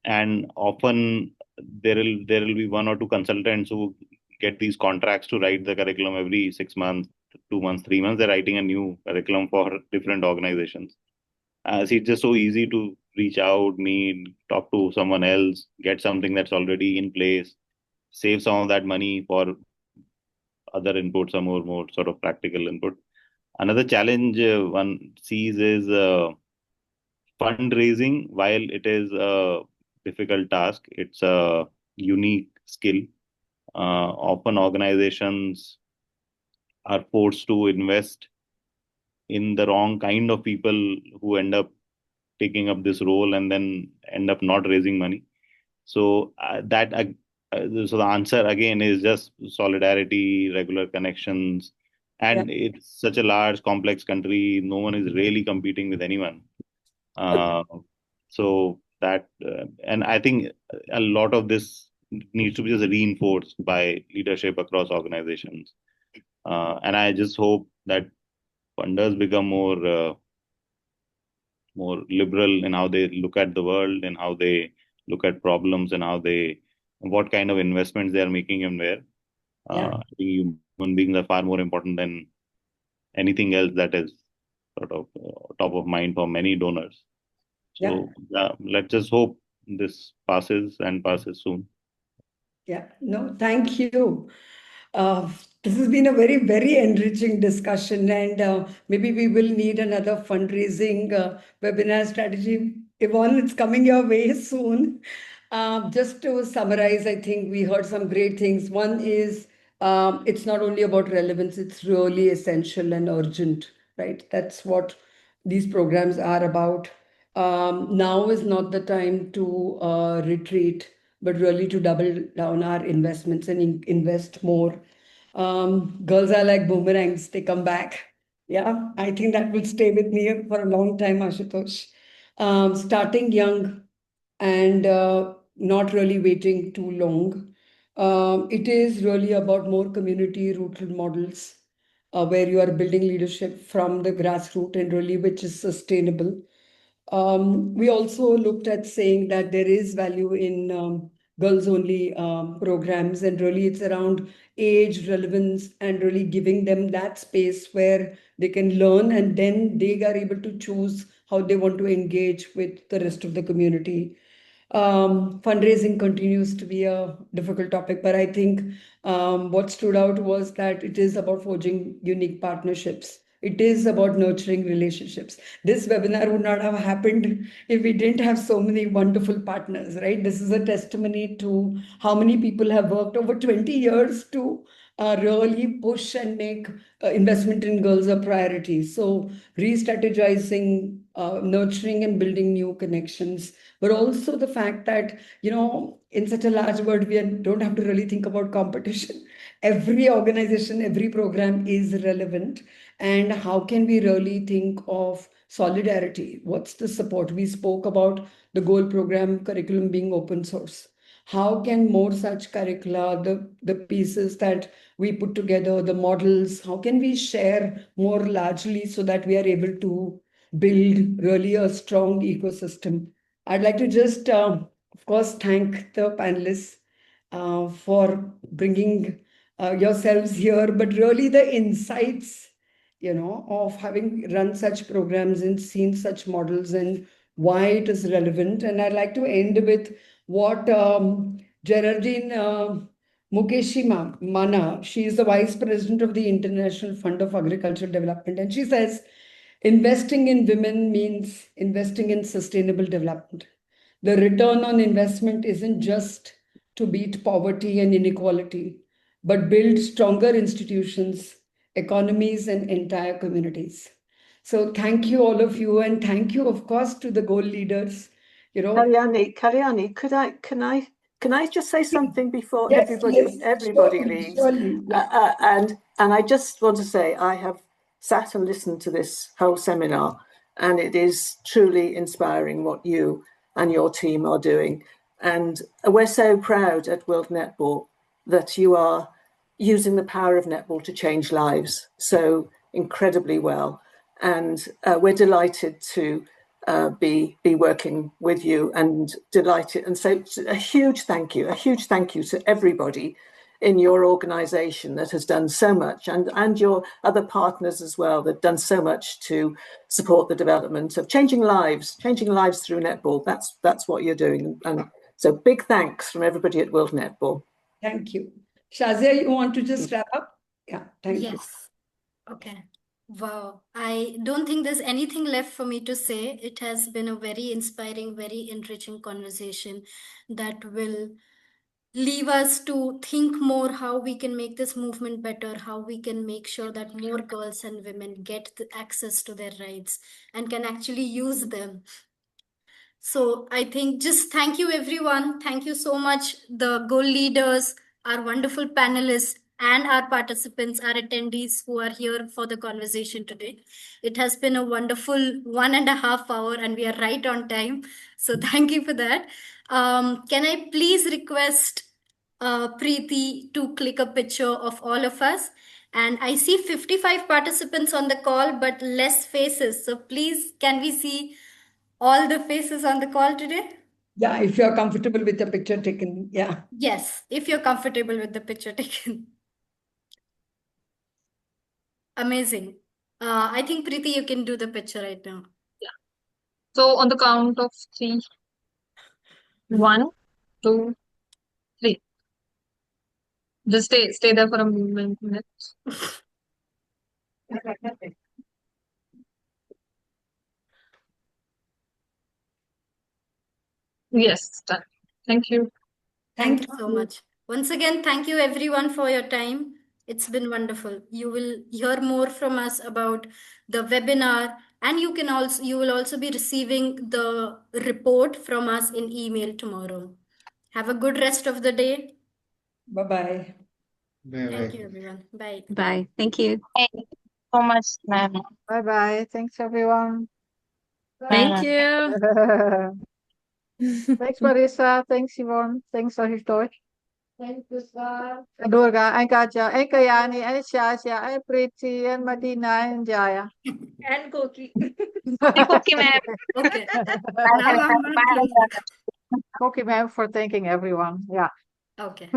and often there will be one or two consultants who get these contracts to write the curriculum every 6 months, 2 months, 3 months. They're writing a new curriculum for different organizations. See, it's just so easy to reach out, meet, talk to someone else, get something that's already in place, save some of that money for other inputs or more sort of practical input. Another challenge one sees is fundraising. While it is a difficult task, it's a unique skill. Often organizations are forced to invest in the wrong kind of people who end up taking up this role and then end up not raising money. So so the answer again is just solidarity, regular connections, Yeah. and it's such a large, complex country. No one is really competing with anyone. Uh, so that, and I think a lot of this needs to be just reinforced by leadership across organizations. And I just hope that funders become more liberal in how they look at the world and how they look at problems and how they what kind of investments they are making and where. Yeah. I think human beings are far more important than anything else that is sort of top of mind for many donors. Yeah. So let's just hope this passes and passes soon. Yeah, no, thank you. This has been a very, very enriching discussion, and maybe we will need another fundraising webinar strategy. Yvonne, it's coming your way soon. Just to summarize, I think we heard some great things. One is it's not only about relevance, it's really essential and urgent, right? That's what these programs are about. Now is not the time to retreat, but really to double down our investments and invest more. Girls are like boomerangs, they come back. Yeah, I think that will stay with me for a long time, Ashutosh. Starting young and not really waiting too long. It is really about more community rooted models where you are building leadership from the grassroots and really which is sustainable. We also looked at saying that there is value in girls only programs, and really it's around age, relevance, and really giving them that space where they can learn and then they are able to choose how they want to engage with the rest of the community. Fundraising continues to be a difficult topic, but I think what stood out was that it is about forging unique partnerships. It is about nurturing relationships. This webinar would not have happened if we didn't have so many wonderful partners, right? This is a testimony to how many people have worked over 20 years to really push and make investment in girls a priority. So re-strategizing, nurturing and building new connections, but also the fact that, in such a large world, don't have to really think about competition. Every organization, every program is relevant. And how can we really think of solidarity? What's the support? We spoke about the goal program curriculum being open source. How can more such curricula, the pieces that we put together, the models, how can we share more largely so that we are able to build really a strong ecosystem? I'd like to just, of course, thank the panelists for bringing yourselves here, but really the insights, of having run such programs and seen such models and why it is relevant. And I'd like to end with what Geraldine Mukeshi Mana, she is the Vice President of the International Fund of Agricultural Development. And she says, investing in women means investing in sustainable development. The return on investment isn't just to beat poverty and inequality, but build stronger institutions, economies, and entire communities. So thank you, all of you, and thank you, of course, to the goal leaders. Kalyani, can I just say something before Yes, everybody surely, leaves? surely, yeah. And I just want to say I have sat and listened to this whole seminar, and it is truly inspiring what you and your team are doing. And we're so proud at World Netball that you are using the power of netball to change lives so incredibly well. And we're delighted to be working with you, and delighted. And so a huge thank you to everybody in your organization that has done so much, and your other partners as well, that have done so much to support the development of changing lives through netball. That's what you're doing. And so big thanks from everybody at World Netball. Thank you. Shazia, you want to just wrap up? Yeah, thank you. Yes. Okay. Wow. I don't think there's anything left for me to say. It has been a very inspiring, very enriching conversation that will leave us to think more how we can make this movement better, how we can make sure that more girls and women get the access to their rights and can actually use them. So I think just thank you, everyone. Thank you so much, the goal leaders, our wonderful panelists, and our participants, our attendees who are here for the conversation today. It has been a wonderful 1.5 hours, and we are right on time. So thank you for that. Can I please request Preeti to click a picture of all of us? And I see 55 participants on the call, but less faces. So please, can we see all the faces on the call today? Yeah, if you're comfortable with the picture taken, yeah. Yes, if you're comfortable with the picture taken. Amazing. I think Preeti, you can do the picture right now. So on the count of three, 1, 2, 3. Just stay there for a minute. Yes, done. Thank you. Thank you so much. Once again, thank you everyone for your time. It's been wonderful. You will hear more from us about the webinar, and you will also be receiving the report from us in email tomorrow. Have a good rest of the day. Bye-bye. Thank you, everyone. Bye. Bye. Thank you. Thank you so much, ma'am. Bye-bye. Thanks, everyone. Thank you. Thanks, Marissa. Thanks, Yvonne. Thanks, Sahitosh. Thanks, Durga, and Katja, and Kayani, and Shasha, and Preeti, and Madina, and Jaya. And Koki. Cookie, ma'am. Okay. Bye, Now I'm not bye, clean. Koki, ma'am, for thanking everyone. Yeah. Okay.